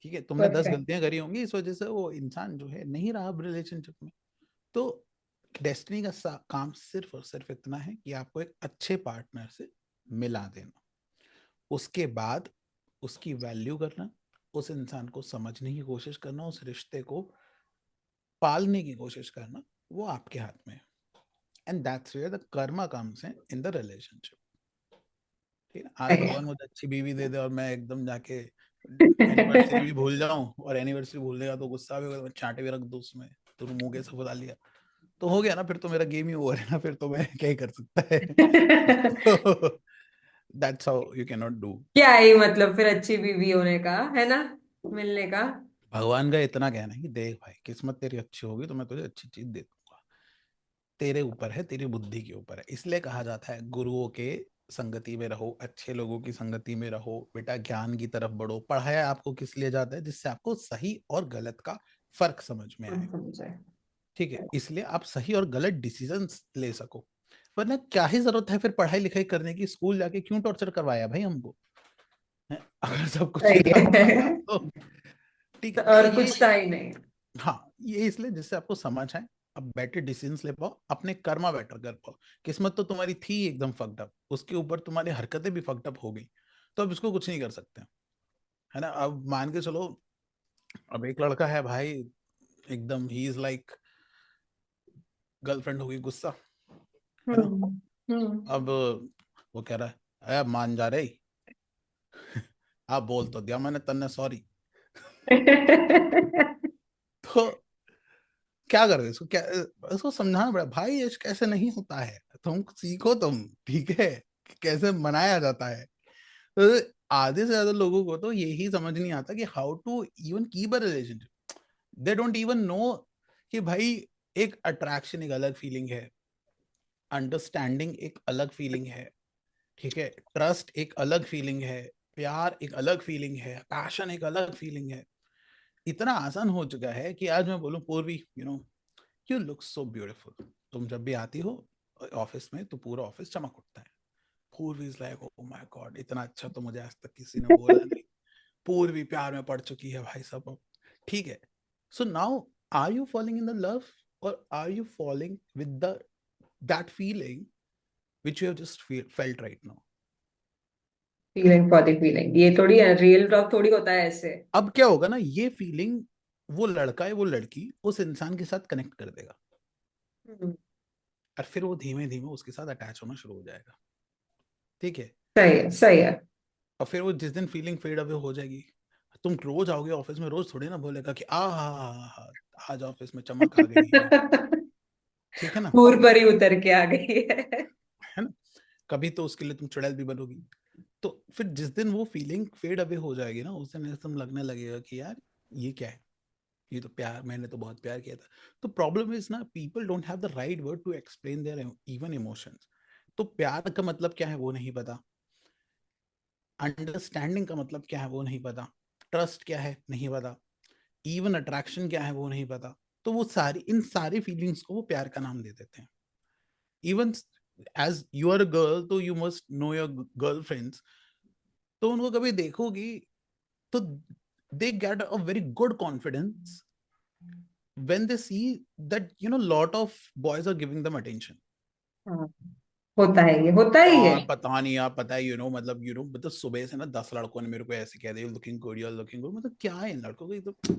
ठीक है, तुमने 10 परफेक्ट। गलतियां करी होंगी, इस वजह से वो इंसान जो है नहीं रहा अब रिलेशनशिप में। तो डेस्टिनी का काम सिर्फ और सिर्फ इतना है कि आपको एक अच्छे पार्टनर से मिला देना, उसके बाद उसकी वैल्यू करना, उस इंसान को समझने की कोशिश करना, उस रिश्ते को पालने की कोशिश करना, वो आपके हाथ में है। And that's where the karma comes in the relationship. ठीक है, आज सही है। भगवान मुझे अच्छी बीवी दे दे और मैं एकदम जाके एनिवर्सरी भी भूल जाऊं, और एनिवर्सरी भूलने का तो गुस्सा भी होगा तो मैं चांटे भी रख दूं उसमें, तो मुंह कैसे फुला लिया, तो हो गया ना, फिर तो मेरा गेम ही ओवर है ना, फिर तो मैं क्या ही कर सकता है। तो that's how you can not do. क्या ही मतलब फिर अच्छी बीवी होने का, है ना, मिलने का। भगवान का इतना कहना है कि देख भाई, किस्मत तेरी अच्छी होगी तो मैं तुझे अच्छी चीज दे दूंगा, तेरे ऊपर है, तेरी बुद्धि के ऊपर है। इसलिए कहा जाता है गुरुओं के संगति में रहो, अच्छे लोगों की संगति में रहो बेटा, ज्ञान की तरफ बढ़ो। पढ़ाया आपको किस लिए जाता है? जिससे आपको सही और गलत का फर्क समझ में आए। समझे। ठीक है, इसलिए आप सही और गलत डिसीजंस ले सको। वरना क्या ही जरूरत है फिर पढ़ाई लिखाई करने की? स्कूल जाके क्यों टॉर्चर करवाया भाई हमको, हैं? अगर सब कुछ ही सही था है। हमारे पास तो। ठीक है, तो और ये, कुछ था ही नहीं। हाँ ये इसलिए जिससे आपको समझ आए, अब बेटर डिसीजंस ले पाओ, अपने कर्मा बेटर कर पाओ। किस्मत तो तुम्हारी थी एकदम फक्ड अप, उसके ऊपर तुम्हारी हरकतें भी फक्ड अप हो गई, तो अब इसको कुछ नहीं कर सकते, है ना। अब मान के चलो, अब एक लड़का है भाई, एकदम ही इज लाइक, गर्लफ्रेंड हो गई गुस्सा, है ना। हम्म। हम्म। अब वो कह रहा है, अरे मान जा रही, आप बोल तो दिया मैंने तन्ने सॉरी। तो क्या करोगे इसको? क्या इसको समझाना पड़ा भाई, ये कैसे नहीं होता है, तुम सीखो तुम, ठीक है, कि कैसे मनाया जाता है। तो आधे से ज्यादा लोगों को तो यही समझ नहीं आता कि how to even keep a relationship. They don't even know कि भाई एक अट्रैक्शन एक अलग फीलिंग है, अंडरस्टैंडिंग एक अलग फीलिंग है, ठीक है, ट्रस्ट एक अलग फीलिंग है, प्यार एक अलग फीलिंग है, पैशन एक अलग फीलिंग है। इतना आसान हो चुका है कि आज मैं बोलूं पूर्वी, यू लुक सो ब्यूटीफुल, तुम जब भी आती हो ऑफिस में तो पूरा ऑफिस चमक उठता है। पूर्वी is like, oh my God, इतना अच्छा तो मुझे आज तक किसी ने बोला नहीं। पूर्वी प्यार में पड़ चुकी है भाई सब अब। ठीक है, so now are you following in the love, और are you following with the that feeling which you have just felt right now? Feeling for the feeling, ये थोड़ी है, रियल लव थोड़ी होता है ऐसे। अब क्या होगा ना, ये फीलिंग वो लड़का है वो लड़की उस इंसान के साथ कनेक्ट कर देगा, हम्म। और फिर वो धीमे धीमे उसके साथ अटैच होना शुरू हो जाएगा। ठीक है, सही है, सही है। और फिर वो जिस दिन फीलिंग फेड अवे हो जाएगी, तुम रोज आओगे ऑफिस में, रोज थोड़ी ना बोलेगा कि हा, आज ऑफिस में चमक आ गई है। ठीक है ना, हूर पर ही उतर के आ गई है। है ना। कभी तो उसके लिए तुम चुड़ैल भी बनोगी। तो फिर जिस दिन वो फीलिंग फेड अवे हो जाएगी ना, उस दिन तुम लगने लगेगा कि यार ये क्या है, ये तो प्यार, मैंने तो बहुत प्यार किया था। तो प्रॉब्लम इज ना, people don't have the right word to explain their even emotions. तो प्यार का मतलब क्या है वो नहीं पता, अंडरस्टैंडिंग का मतलब क्या है वो नहीं पता, ट्रस्ट क्या है नहीं पता, इवन अट्रैक्शन क्या है वो नहीं पता। तो वो सारी इन सारी फीलिंग्स को वो प्यार का नाम दे देते हैं। Even as you are a girl तो you must know your girlfriends, तो उनको कभी देखोगी तो they get a very good confidence when they see that lot of boys are giving them attention। हाँ, होता है, ये होता ही है। यार पता नहीं, यार पता है, मतलब सुबह से ना 10 लड़कों ने मेरे को ऐसे कह दिया looking good, you looking good, मतलब क्या है इन लड़कों को, तो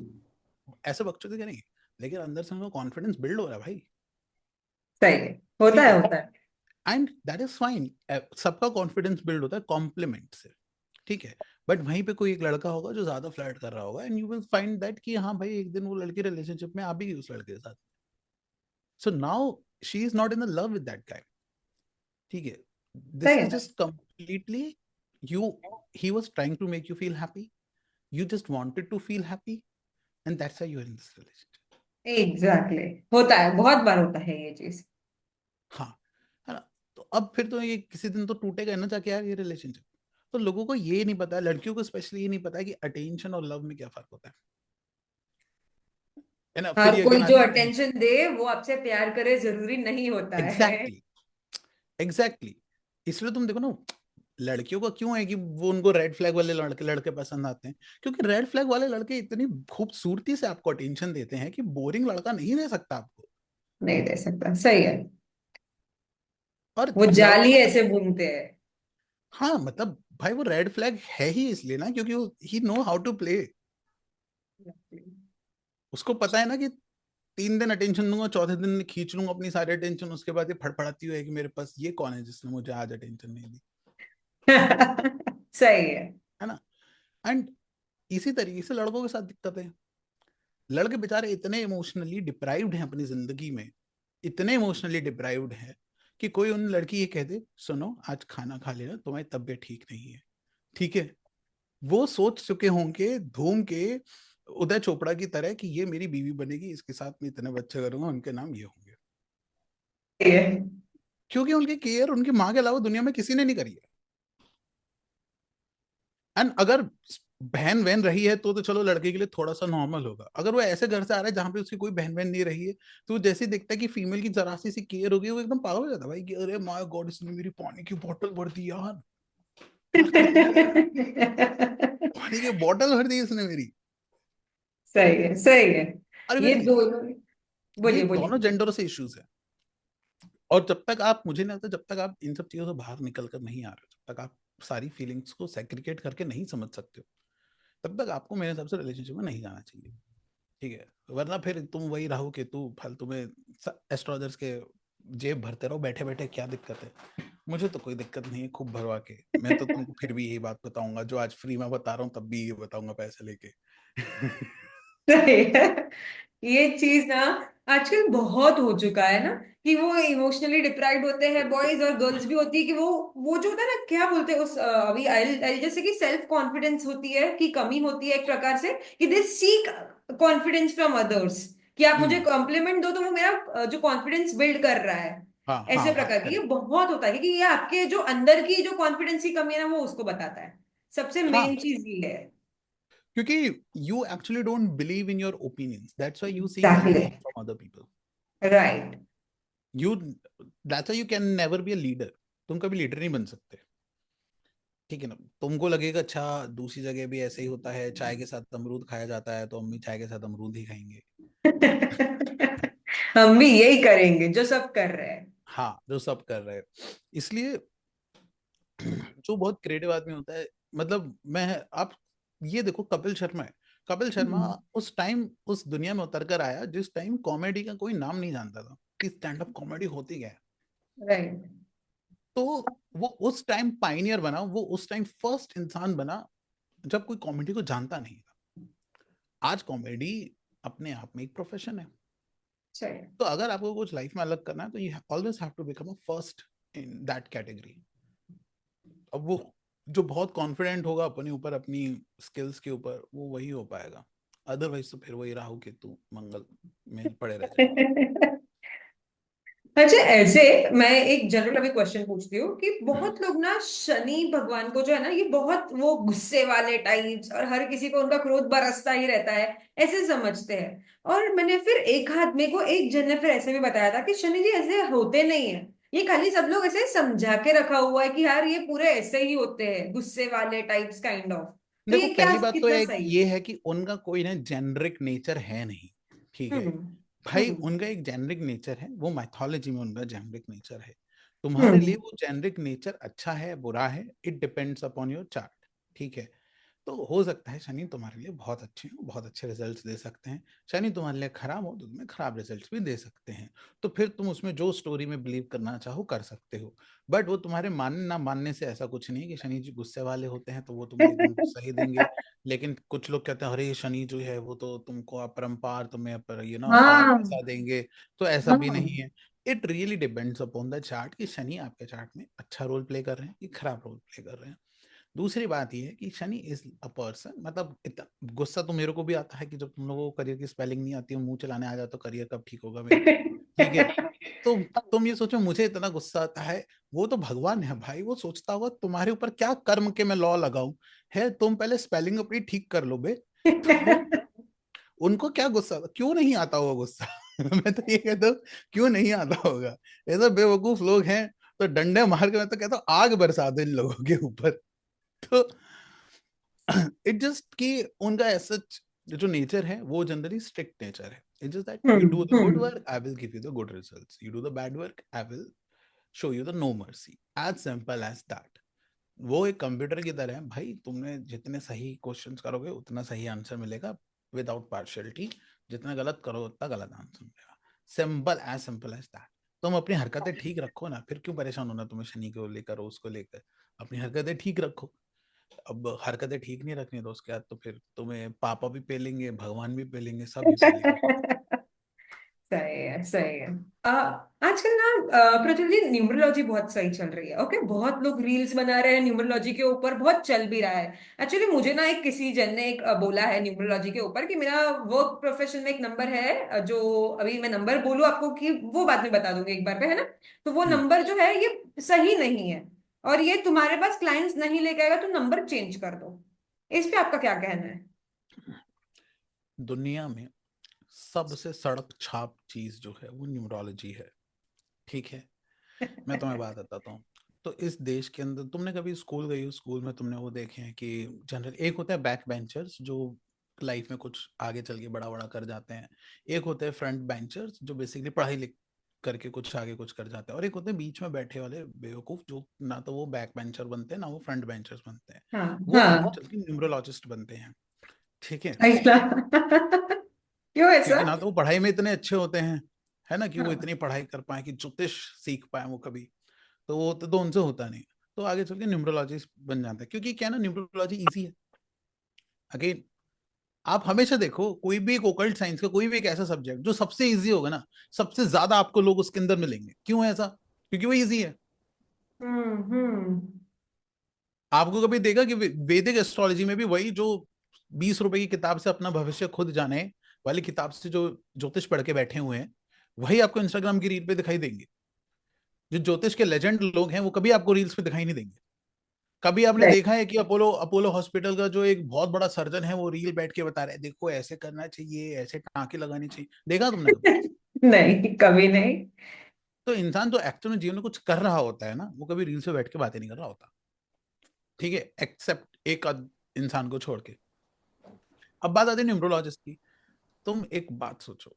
ऐसे बच्चों से क्या नहीं, लेकिन अंदर से उनका कॉन्फिडेंस बिल्ड हो रहा है भाई। सही है, होता ठीक है, है, होता है। एंड दैट इज फाइन, सबका कॉन्फिडेंस बिल्ड होता है कॉम्प्लीमेंट से। ठीक है, बट वहीं पे कोई एक लड़का होगा जो ज्यादा फ्लर्ट कर रहा होगा, and you will find that कि हाँ भाई एक दिन वो लड़की रिलेशनशिप में आ भी गई उस लड़के के साथ, so now she is not in love with that guy. ठीक है, सही दिस इज है। Just completely you, he was trying to make you feel happy, you just wanted to feel happy, and that's why you're in this relationship। Exactly exactly. होता है, बहुत बार होता है ये चीज। हाँ, है ना। तो अब फिर तो ये किसी दिन तो टूटेगा ना जाके यार ये रिलेशनशिप। तो लोगों को ये नहीं पता है, लड़कियों को स्पेशली ये नहीं पता है कि अटेंशन और लव में क्या फर्क होता है। है ना। फिर हर ये कोई अगेन आ जो जाता है। अटेंशन दे वो आपसे प्यार करे जरूरी नहीं होता है। Exactly, exactly. इसलिए तुम देखो ना, लड़कियों का क्यों है कि वो उनको रेड फ्लैग वाले लड़के लड़के पसंद आते हैं, क्योंकि रेड फ्लैग वाले लड़के इतनी खूबसूरती से आपको अटेंशन देते हैं कि बोरिंग लड़का नहीं दे सकता आपको। नहीं दे सकता, सही है। और वो जाल लड़कों ही के साथ, ऐसे बुनते हैं। हाँ मतलब भाई वो रेड फ्लैग है ही इसलिए ना, क्योंकि वो ही नो हाउ टू प्ले। उसको पता है ना कि 3 दिन अटेंशन दूंगा, चौथे दिन खींच लूंगा अपनी सारी अटेंशन, उसके बाद ये फड़फड़ाती हुई है कि मेरे पास ये कौन है जिसने मुझे आज अटेंशन नहीं दी। सही है। है ना। एंड इसी तरीके से लड़कों के साथ दिक्कत है। लड़के बेचारे इतने इमोशनली डिप्राइव्ड हैं अपनी जिंदगी में, इतने इमोशनली डिप्राइव्ड हैं कि कोई उन लड़की ये कह दे सुनो आज खाना खा लेना, तुम्हारी तबीयत ठीक नहीं है, ठीक है, वो सोच चुके होंगे धूम के उदय चोपड़ा की तरह कि ये मेरी बीवी बनेगी, इसके साथ में इतने बच्चे करूंगा, उनके नाम ये होंगे। सही है। क्योंकि उनकी केयर उनकी माँ के अलावा दुनिया में किसी ने नहीं करी है। एंड अगर बहन बहन रही है तो चलो लड़के के लिए थोड़ा सा नॉर्मल होगा। अगर वो ऐसे घर से आ रहा है जहां पे उसकी कोई बहन बहन नहीं रही है, तो जैसे ही देखता है कि फीमेल की जरा सी केयर हो गई, वो एकदम पागल हो जाता है भाई कि अरे माय गॉड इसने मेरी पानी की बोतल भर दी यार, यार कर दिया यार, पानी की बोतल भर दी इसने मेरी। सही है, सही है। अरे ये फिर दोनों। ये बोलिए बोलिए। दोनों जेंडरों से इश्यूज है। और जब तक आप, मुझे नहीं लगता जब तक आप इन सब चीजों से बाहर निकल कर नहीं आ रहे हो, जब तक आप सारी फीलिंग्स को सेग्रीगेट करके नहीं समझ सकते हो, तब तक आपको मेरे हिसाब से रिलेशनशिप में नहीं जाना चाहिए। ठीक है, वरना फिर तुम वही रहो कि तू फालतू में एस्ट्रोलजर्स के जेब भरते रहो बैठे बैठे, क्या दिक्कत है। मुझे तो कोई दिक्कत नहीं है, खूब भरवा के मैं तो तुमको फिर भी यही बात बताऊंगा जो आज फ्री में बता रहा हूँ, तब भी ये बताऊंगा पैसे लेके। सही है। ये चीज ना आजकल बहुत हो चुका है ना, कि वो इमोशनली डिप्राइव्ड होते हैं, बॉयज और गर्ल्स भी होती है, कि वो जो होता है ना, क्या बोलते हैं उस अभी आई जैसे कि सेल्फ कॉन्फिडेंस होती है कि कमी होती है एक प्रकार से, कि they seek confidence from others, कि आप मुझे हम्म। कॉम्प्लीमेंट दो तो वो मेरा जो कॉन्फिडेंस बिल्ड कर रहा है। हाँ हाँ ऐसे हाँ, प्रकार की ये करेक्ट। बहुत होता है, क्योंकि ये आपके जो अंदर की जो कॉन्फिडेंस की कमी है ना, वो उसको बताता है। सबसे हाँ, मेन चीज ये है। क्योंकि you actually don't believe in your opinions, that's why you seek exactly. Validation from other people. Right. You, that's why you can never be a leader. तुम कभी लीडर नहीं बन सकते। ठीक है ना। तुमको लगेगा अच्छा दूसरी जगह भी ऐसे ही होता है, चाय के साथ अमरूद खाया जाता है, तो हम भी चाय के साथ अमरूद ही खाएंगे। हम भी यही करेंगे जो सब कर रहे हैं। हाँ, जो सब कर रहे हैं। इसलिए जो बहुत क्रिएटिव आदमी होता है, मतलब मैं, आप ये देखो कपिल शर्मा है। कपिल शर्मा उस टाइम उस दुनिया में उतर कर आया जिस टाइम कॉमेडी का कोई नाम नहीं जानता था कि स्टैंड अप कॉमेडी होती क्या है। राइट। तो वो उस टाइम पाइनियर बना, वो उस टाइम फर्स्ट इंसान बना जब कोई कॉमेडी को जानता नहीं था। आज कॉमेडी अपने आप में एक प्रोफेशन है। सही। तो अगर आपको कुछ लाइफ में अलग करना है तो you always have to become a first in that category. अब वो जो बहुत कॉन्फिडेंट होगा अपने ऊपर, अपनी स्किल्स के ऊपर, वो वही हो पाएगा। अदरवाइज तो फिर वही राहु केतु मंगल में पड़े रह जाएंगे। अच्छा, ऐसे मैं एक जनरल अभी क्वेश्चन पूछती हूँ कि बहुत लोग ना शनि भगवान को जो है ना, ये बहुत वो गुस्से वाले टाइप्स और हर किसी को उनका क्रोध बरसता ही रहता है, ऐसे समझते हैं। और मैंने फिर एक आदमी को एक जन ने फिर ऐसे भी बताया था कि शनि जी ऐसे होते नहीं है, ये खाली सब लोग ऐसे समझा के रखा हुआ है कि यार ये पूरे ऐसे ही होते हैं, गुस्से वाले टाइप्स काइंड ऑफ। तो देखो ये क्या पहली बात तो कितना एक सही ये है कि उनका कोई ना जेनरिक नेचर है नहीं। ठीक है? है भाई, हम्म। उनका एक जेनरिक नेचर है, वो माइथोलॉजी में उनका जेनरिक नेचर है। तुम्हारे लिए हम्म। वो जेनरिक नेचर अच्छा है बुरा है, it depends upon your chart. ठीक है। तो हो सकता है शनि तुम्हारे लिए बहुत अच्छे हो, बहुत अच्छे रिजल्ट्स दे सकते हैं। शनि तुम्हारे लिए खराब हो तो तुम्हें खराब रिजल्ट्स भी दे सकते हैं। तो फिर तुम उसमें जो स्टोरी में बिलीव करना चाहो कर सकते हो। बट वो तुम्हारे मानने ना मानने से ऐसा कुछ नहीं कि शनि जी गुस्से वाले होते हैं तो वो तुम्हें एकदम गुस्सा ही देंगे। लेकिन कुछ लोग कहते हैं अरे शनि जो है वो तो तुमको अपरंपार, तुम्हें अपार हाँ। पैसा देंगे। तो ऐसा भी हाँ। नहीं है। It really depends upon the chart कि शनि आपके चार्ट में अच्छा रोल प्ले कर रहे हैं कि खराब रोल प्ले कर रहे हैं। दूसरी बात यह है कि शनि इज अ पर्सन, मतलब इतना गुस्सा तो मेरे को भी आता है कि जब तुम लोगों को करियर की स्पेलिंग नहीं आती है, मुंह चलाने आ जाता तो करियर कब ठीक होगा मेरा। ठीक है। तो तुम ये सोचो मुझे इतना गुस्सा आता है, वो तो भगवान है भाई, वो सोचता होगा तुम्हारे ऊपर क्या कर्म के मैं लॉ लगाऊं। है तुम पहले स्पेलिंग अपनी ठीक कर लो बे। तो उनको क्या गुस्सा, क्यों नहीं आता होगा गुस्सा? मैं तो ये कहता हूँ क्यों नहीं आता होगा। ऐसे बेवकूफ लोग हैं तो डंडे मार के, मैं तो कहता हूँ आग बरसा दो इन लोगों के ऊपर। तो इट जस्ट कि उनका ऐसा जो नेचर है वो जनरली स्ट्रिक्ट नेचर है। It just that you do the good hmm. Work, I will give you the good results, you do the bad work, I will show you the no mercy, as simple as that. वो एक computer की तरह है भाई, तुमने जितने सही questions करोगे उतना सही आंसर मिलेगा, विदाउट पार्शियलिटी। जितना गलत करो उतना गलत आंसर मिलेगा, सिंपल एज दैट। तुम अपनी हरकतें ठीक रखो ना, फिर क्यों परेशान होना तुम्हें शनि को लेकर, उसको लेकर। अपनी हरकतें ठीक रखो। अब हरकतें ठीक नहीं रखनी तो उसके बाद तो फिर तुम्हें पापा भी पेलेंगे, भगवान भी पेलेंगे, सभी पेलेंगे। सही है, सही है। आ, आजकल ना प्रज्वल जी, न्यूमरोलॉजी बहुत सही चल रही है। ओके, बहुत लोग रील्स बना रहे हैं न्यूमरोलॉजी के ऊपर, बहुत चल भी रहा है। एक्चुअली मुझे ना एक किसी जन ने एक बोला है न्यूमरोलॉजी के ऊपर कि मेरा वर्क प्रोफेशन में एक नंबर है, जो अभी मैं नंबर बोलूं आपको कि वो बाद में बता दूंगी एक बार पे, है ना। तो वो हम्म। नंबर जो है ये सही नहीं है, और ये तुम्हारे पास क्लाइंट्स नहीं लेके आएगा, तो नंबर चेंज कर दो। इस पे आपका क्या कहना है? दुनिया में सबसे सड़क छाप चीज जो है वो न्यूमरोलॉजी है, ठीक है। मैं तुम्हें बात बताता हूँ। तो इस देश के अंदर तुमने कभी स्कूल गई हो, स्कूल में तुमने वो देखे हैं कि जनरल एक होता है बैक बेंचर्स जो लाइफ में कुछ आगे चल के बड़ा बड़ा कर जाते हैं, एक होते हैं फ्रंट बेंचर्स जो बेसिकली पढ़ाई लिख करके कुछ आगे कुछ कर जाते हैं, और एक होते हैं बीच में बैठे वाले बेवकूफ जो ना तो वो बैक बेंचर बनते हैं ना वो फ्रंट बेंचर्स बनते हैं। हाँ, वो आगे हाँ। चल के न्यूमरोलॉजिस्ट बनते हैं, ठीक है। ऐसा? क्यों ऐसा? क्योंकि ना तो वो पढ़ाई में इतने अच्छे होते हैं, है ना, कि वो हाँ। इतनी पढ़ाई कर पाए कि ज्योतिष सीख पाए वो कभी, तो वो तो उनसे होता नहीं। तो आगे चल के न्यूमरोलॉजिस्ट बन जाता है, क्योंकि क्या है ना, न्यूमरोलॉजी इजी है। अगेन, आप हमेशा देखो कोई भी एक ओकल्ट साइंस का कोई भी एक ऐसा सब्जेक्ट जो सबसे इजी होगा ना, सबसे ज्यादा आपको लोग उसके अंदर मिलेंगे। क्यों है ऐसा? क्योंकि वो इजी है। हम्म। आपको कभी देखा कि वैदिक एस्ट्रोलॉजी में भी वही जो 20 रुपए की किताब से अपना भविष्य खुद जाने वाली किताब से जो ज्योतिष पढ़ के बैठे हुए हैं, वही आपको इंस्टाग्राम की रील पे दिखाई देंगे। जो ज्योतिष के लेजेंड लोग हैं वो कभी आपको रील्स पे दिखाई नहीं देंगे। कभी आपने नहीं। देखा है कि अपोलो अपोलो हॉस्पिटल का जो एक बहुत बड़ा सर्जन है वो रील बैठ के बता रहा है, देखो ऐसे करना चाहिए, ऐसे टाँके लगानी चाहिए, देखा तुमने कभी? नहीं, कभी नहीं। तो इंसान जो एक्चुअल में जीवन में कुछ कर रहा होता है ना, वो कभी रील से बैठ के बातें नहीं कर रहा होता, ठीक है, एक्सेप्ट एक आध इंसान को छोड़ के। अब बात आती है न्यूमरोलॉजिस्ट की। तुम एक बात सोचो,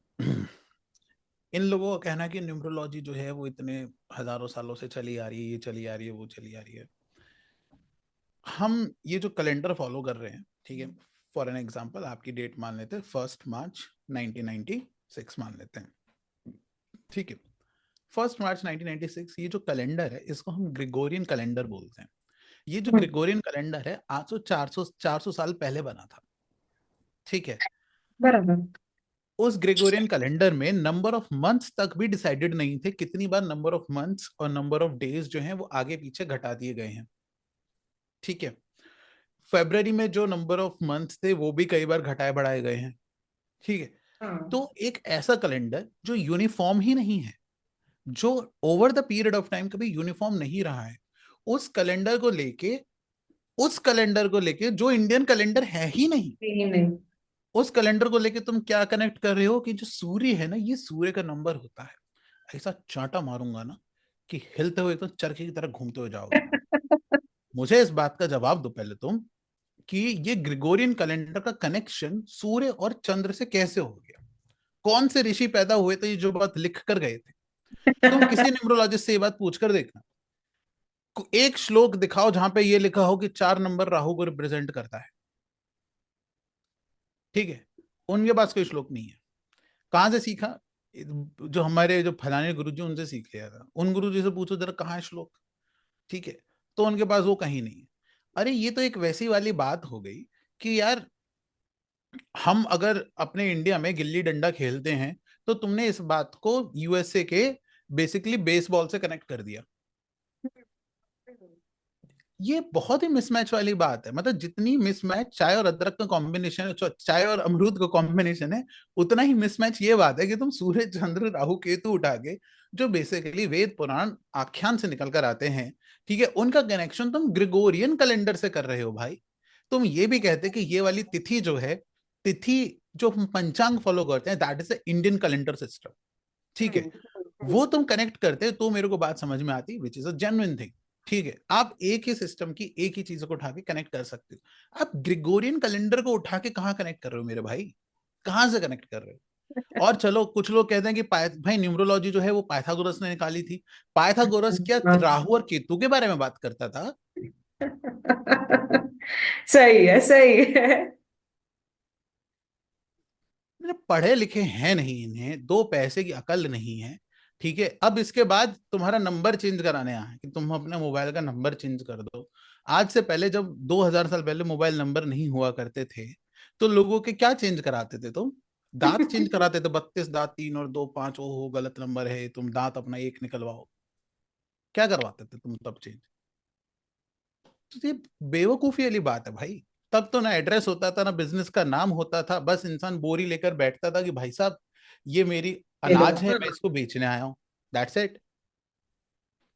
इन लोगों का कहना है कि न्यूमरोलॉजी जो है वो इतने हजारों सालों से चली आ रही है, ये चली आ रही है, वो चली आ रही है। हम ये जो कैलेंडर फॉलो कर रहे हैं, ठीक है, फॉर एन एग्जांपल आपकी डेट मान लेते हैं 1 मार्च 1996 मान लेते हैं, ठीक है। 1 मार्च 1996 ये जो कैलेंडर है इसको हम ग्रिगोरियन कैलेंडर बोलते हैं। ये जो ग्रिगोरियन कैलेंडर है आज से 400 साल पहले बना था, ठीक है। बराबर। उस ग्रेगोरियन कैलेंडर में नंबर ऑफ मंथ्स तक भी डिसाइडेड नहीं थे, कितनी बार नंबर ऑफ मंथ्स और नंबर ऑफ डेज जो हैं वो आगे पीछे घटा दिए गए हैं, ठीक है। फेब्रवरी में जो नंबर ऑफ मंथ्स थे वो भी कई बार घटाए बढ़ाए गए हैं, ठीक है। हाँ। तो एक ऐसा कैलेंडर जो यूनिफॉर्म ही नहीं है, जो over the period of time कभी यूनिफॉर्म नहीं रहा है, उस कैलेंडर को लेके उस कैलेंडर को लेके जो इंडियन कैलेंडर है ही नहीं, नहीं, नहीं। उस कैलेंडर को लेके तुम क्या कनेक्ट कर रहे हो कि जो सूर्य है ना ये सूर्य का नंबर होता है। ऐसा चांटा मारूंगा ना कि हिलते हुए तो चरखे की तरह घूमते हुए जाओगे। मुझे इस बात का जवाब दो पहले तुम, कि ये ग्रिगोरियन कैलेंडर का कनेक्शन सूर्य और चंद्र से कैसे हो गया? कौन से ऋषि पैदा हुए थे ये जो बात लिख कर गए थे? तुम किसी न्यूमरोलॉजिस्ट से ये बात पूछ कर देखना, एक श्लोक दिखाओ जहां पे ये लिखा हो कि 4 नंबर राहु को रिप्रेजेंट करता है, ठीक है। उनके पास कोई श्लोक नहीं है। कहाँ से सीखा? जो हमारे जो फलाने गुरुजी उनसे सीख लिया था, उन गुरुजी से पूछो जरा कहाँ है श्लोक, ठीक है। तो उनके पास वो कहीं नहीं है। अरे ये तो एक वैसी वाली बात हो गई कि यार, हम अगर अपने इंडिया में गिल्ली डंडा खेलते हैं तो तुमने इस बात को यूएसए के बेसिकली बेसबॉल से कनेक्ट कर दिया। ये बहुत ही मिसमैच वाली बात है, मतलब जितनी मिसमैच चाय और अदरक का कॉम्बिनेशन है, चाय और अमरूद का कॉम्बिनेशन है, उतना ही मिसमैच ये बात है कि तुम सूर्य चंद्र राहु केतु उठा के जो बेसिकली वेद पुराण आख्यान से निकल कर आते हैं, ठीक है, उनका कनेक्शन तुम ग्रिगोरियन कैलेंडर से कर रहे हो भाई। तुम ये भी कहते कि ये वाली तिथि जो है, तिथि जो हम पंचांग फॉलो करते हैं, that is the Indian calendar system. ठीक है, वो तुम कनेक्ट करते हो तो मेरे को बात समझ में आती, which is a genuine thing. ठीक है, आप एक ही सिस्टम की एक ही चीज को उठा के कनेक्ट कर सकते हो। आप ग्रिगोरियन कैलेंडर को उठा के कहाँ कनेक्ट कर रहे हो मेरे भाई, कहाँ से कनेक्ट कर रहे हो? और चलो कुछ लोग कहते हैं कि भाई न्यूमरोलॉजी जो है वो पाइथागोरस ने निकाली थी। पाइथागोरस क्या राहु और केतु के बारे में बात करता था? सही है, सही है। मेरे पढ़े लिखे हैं नहीं, इन्हें दो पैसे की अकल नहीं है। ठीक है, अब इसके बाद तुम्हारा नंबर चेंज कराने आए कि तुम अपने मोबाइल का नंबर चेंज कर दो। आज से पहले जब 2000 साल पहले मोबाइल नंबर नहीं हुआ करते थे, तो लोगों के क्या चेंज कराते थे तुम? दांत चेंज कराते थे, 32 दांत, 3 और 2 5, ओहो गलत नंबर है, तुम दांत अपना एक निकलवाओ। क्या करवाते थे तुम तब चेंज? तो ये बेवकूफी वाली बात है भाई। तब तो ना एड्रेस होता था, ना बिजनेस का नाम होता था, बस इंसान बोरी लेकर बैठता था कि भाई साहब ये मेरी ये लो। अनाज है, हाँ, मैं इसको बेचने आया हूँ, दैट्स इट।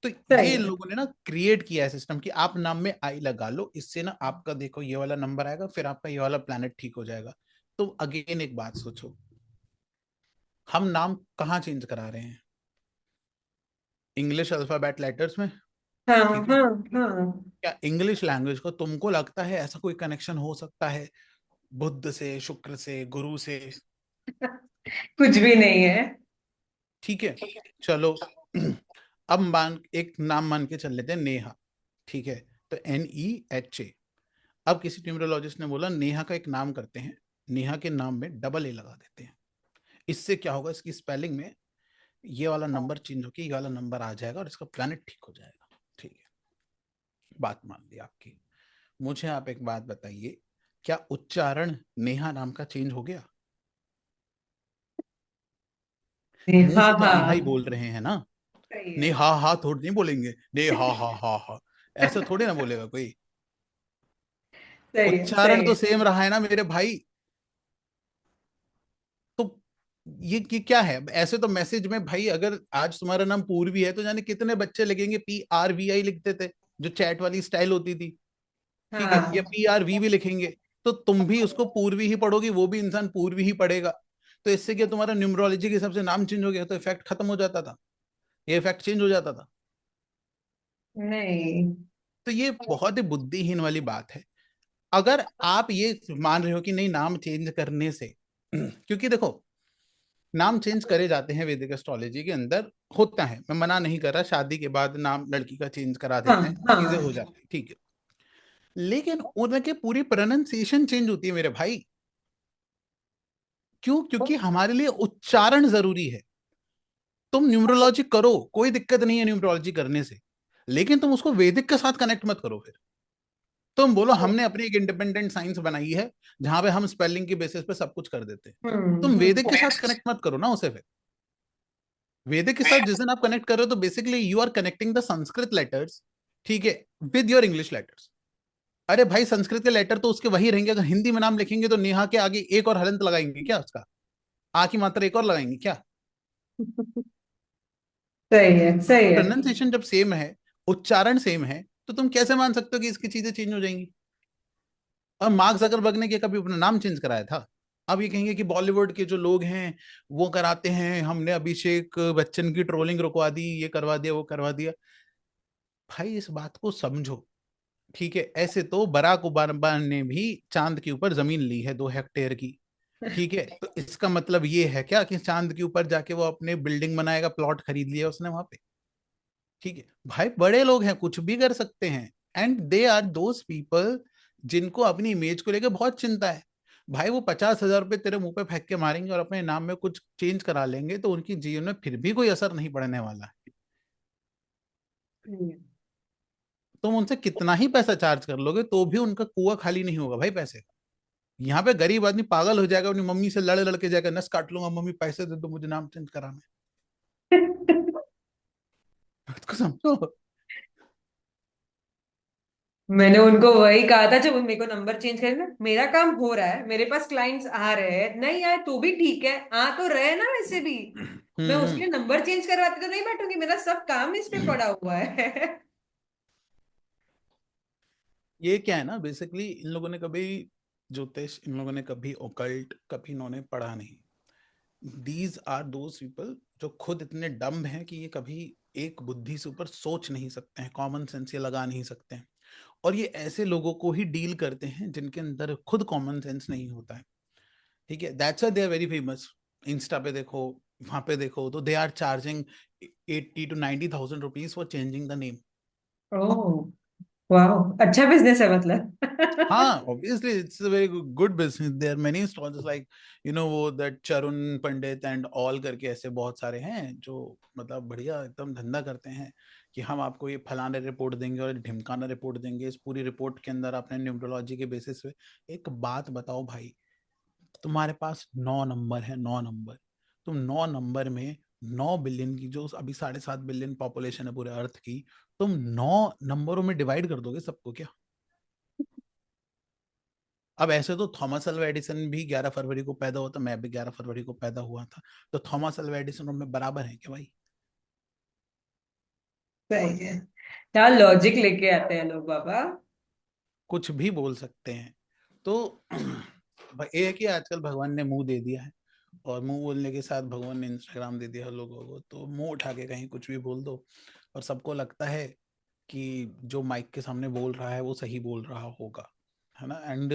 तो सही ये है। लोगों ने ना क्रिएट किया है सिस्टम कि आप नाम में आई लगा लो, इससे ना आपका देखो ये वाला नंबर आएगा, फिर आपका ये वाला प्लैनेट ठीक हो जाएगा। तो अगेन एक बात सोचो, हम नाम कहाँ चेंज करा रहे हैं? इंग्लिश अल्फाबेट लेटर्स में। हाँ, ठीक है, हाँ, हाँ। क्या इंग्लिश लैंग्वेज को तुमको लगता है ऐसा कोई कनेक्शन हो सकता है बुध से, शुक्र से, गुरु से? कुछ भी नहीं है। ठीक है, चलो अब मान एक नाम मान के चल लेते हैं, नेहा। ठीक है, तो NEHA। अब किसी न्यूमरोलॉजिस्ट ने बोला नेहा का एक नाम करते हैं, नेहा के नाम में डबल ए लगा देते हैं। इससे क्या होगा, इसकी स्पेलिंग में ये वाला नंबर चेंज होकर ये वाला नंबर आ जाएगा और इसका प्लैनेट ठीक हो जाएगा। ठीक है, बात मान ली आपकी। मुझे आप एक बात बताइए, क्या उच्चारण नेहा नाम का चेंज हो गया? मुंह हाँ, से तो नेहा ही हाँ। बोल रहे हैं ना। सही ने है, हा हा थोड़ी नहीं बोलेंगे, ने हा, ऐसा थोड़ी ना बोलेगा कोई। सही है, उच्चारण सही तो है। सेम रहा है ना मेरे भाई। तो ये क्या है? ऐसे तो मैसेज में भाई, अगर आज तुम्हारा नाम पूर्वी है तो जाने कितने बच्चे लिखेंगे PRVI लिखते थे, जो चैट वाली स्टाइल होती थी। ठीक है, या हाँ। PRV भी लिखेंगे, तो तुम भी उसको पूर्वी ही पढ़ोगी, वो भी इंसान पूर्वी ही पढ़ेगा। तो इससे क्या तुम्हारा न्यूमरोलॉजी के हिसाब से नाम चेंज हो गया तो इफेक्ट खत्म हो जाता था, ये इफेक्ट चेंज हो जाता था। नहीं। तो ये बहुत ही बुद्धिहीन वाली बात है। अगर आप ये मान रहे हो कि नहीं नाम चेंज करने से क्योंकि देखो, नाम चेंज करे जाते हैं वैदिक एस्ट्रोलॉजी के अंदर, होता है, मैं मना नहीं कर रहा, शादी के बाद नाम लड़की का चेंज करा हाँ, देते हैं, चीजें हो हाँ। जाती है, ठीक है। लेकिन उनके पूरी प्रोनाउंसिएशन चेंज होती है मेरे भाई। क्यों? क्योंकि हमारे लिए उच्चारण जरूरी है। तुम न्यूमरोलॉजी करो, कोई दिक्कत नहीं है न्यूमरोलॉजी करने से, लेकिन तुम उसको वैदिक के साथ कनेक्ट मत करो। फिर तुम बोलो हमने अपनी एक इंडिपेंडेंट साइंस बनाई है जहां पे हम स्पेलिंग के बेसिस पे सब कुछ कर देते हैं। तुम हम्म। वैदिक के साथ कनेक्ट मत करो ना उसे फिर। वैदिक के साथ जिस दिन आप कनेक्ट कर रहे हो तो basically you are connecting the Sanskrit letters, ठीक है, विद योर इंग्लिश लेटर्स। अरे भाई संस्कृत के लेटर तो उसके वही रहेंगे, अगर हिंदी में नाम लिखेंगे तो नेहा के आगे एक और हलंत लगाएंगे क्या? उसका आ की मात्रा एक और लगाएंगे क्या? सही है, तो सही है। प्रोनाउंसिएशन जब सेम है, उच्चारण सेम है, तो तुम कैसे मान सकते हो कि इसकी चीजें चेंज हो जाएंगी? और मार्क जकरबर्ग ने क्या कभी अपना नाम चेंज कराया था? अब ये कहेंगे कि बॉलीवुड के जो लोग हैं वो कराते हैं, हमने अभिषेक बच्चन की ट्रोलिंग रुकवा दी, ये करवा दिया, वो करवा दिया। भाई इस बात को समझो। ठीक है, ऐसे तो बराक ओबामा ने भी चांद के ऊपर जमीन ली है 2 हेक्टेयर की। ठीक है, तो इसका मतलब ये है क्या कि चांद के ऊपर जाके वो अपने बिल्डिंग बनाएगा? प्लॉट खरीद लिया उसने वहां पे। ठीक है भाई, बड़े लोग हैं, कुछ भी कर सकते हैं। And they are those people जिनको अपनी इमेज को लेकर बहुत चिंता है। भाई वो 50,000 रुपये तेरे मुंह पे फेंक के मारेंगे और अपने नाम में कुछ चेंज करा लेंगे तो उनकी जीवन में फिर भी कोई असर नहीं पड़ने वाला है। हम्म। तुम उनसे कितना ही पैसा चार्ज कर लोगे तो भी उनका कुआं खाली नहीं होगा भाई पैसे का। यहाँ पे गरीब आदमी पागल हो जाएगा, अपनी मम्मी से लड़ लड़ के जाएगा, नस काट लूंगा, मम्मी पैसे दे दो मुझे नाम चेंज कराना है। इसको समझो। मैंने उनको वही कहा था जब मेरे को नंबर चेंज करना, मेरा काम हो रहा है, मेरे पास क्लाइंट्स आ रहे हैं, नहीं आए तो भी ठीक है, आ तो रहे ना वैसे भी। मैं उसके लिए नंबर चेंज करवाते तो नहीं बैठूंगी, मेरा सब काम इस पे पड़ा हुआ है। ये क्या है ना, बेसिकली इन लोगों ने कभी ज्योतिष इन लोगों ने कभी ओकल्ट कभी इन्होंने पढ़ा नहीं। दीज आर दोज पीपल जो खुद इतने डम्ब हैं कि ये कभी एक बुद्धि से ऊपर सोच नहीं सकते हैं, कॉमन सेंस ये लगा नहीं सकते हैं। और ये ऐसे लोगों को ही डील करते हैं जिनके अंदर खुद कॉमन सेंस नहीं होता है। ठीक है, that's why they are very famous. Insta पे देखो, वहां पे देखो, तो they are charging 80 to 90,000 rupees for changing the name. Oh, वाह, अच्छा बिजनेस है मतलब। हाँ, obviously it's a very good business. There are many stalls like वो that चरुण पंडित एंड ऑल करके ऐसे बहुत सारे हैं जो मतलब बढ़िया एकदम धंधा करते हैं कि हम आपको ये फलाना रिपोर्ट देंगे और ढिमकाना रिपोर्ट देंगे, इस पूरी रिपोर्ट के अंदर आपने न्यूमरोलॉजी के बेसिस पे एक बात बताओ भाई, तुम्हारे पास 9 नंबर है, 9 नंबर, तुम 9 नंबर में 9 बिलियन की जो अभी 7.5 बिलियन पॉपुलेशन है पूरे अर्थ की, तुम 9 नंबरों में डिवाइड कर दोगे सबको क्या? अब ऐसे तो थॉमस अल्वा एडिसन भी 11 फरवरी को पैदा हुआ था, मैं भी 11 फरवरी को पैदा हुआ था, तो थॉमस अल्वा एडिसन और मैं बराबर है क्या भाई? सही है। क्या लॉजिक लेके आते हैं लोग बाबा। कुछ भी बोल सकते हैं। तो ये है कि आजकल भगवान ने मुंह दे दिया है, और मुंह बोलने के साथ भगवान ने इंस्टाग्राम दे दिया है लोगों को, तो मुंह उठा के कहीं कुछ भी बोल दो और सबको लगता है कि जो माइक के सामने बोल रहा है वो सही बोल रहा होगा, है ना? And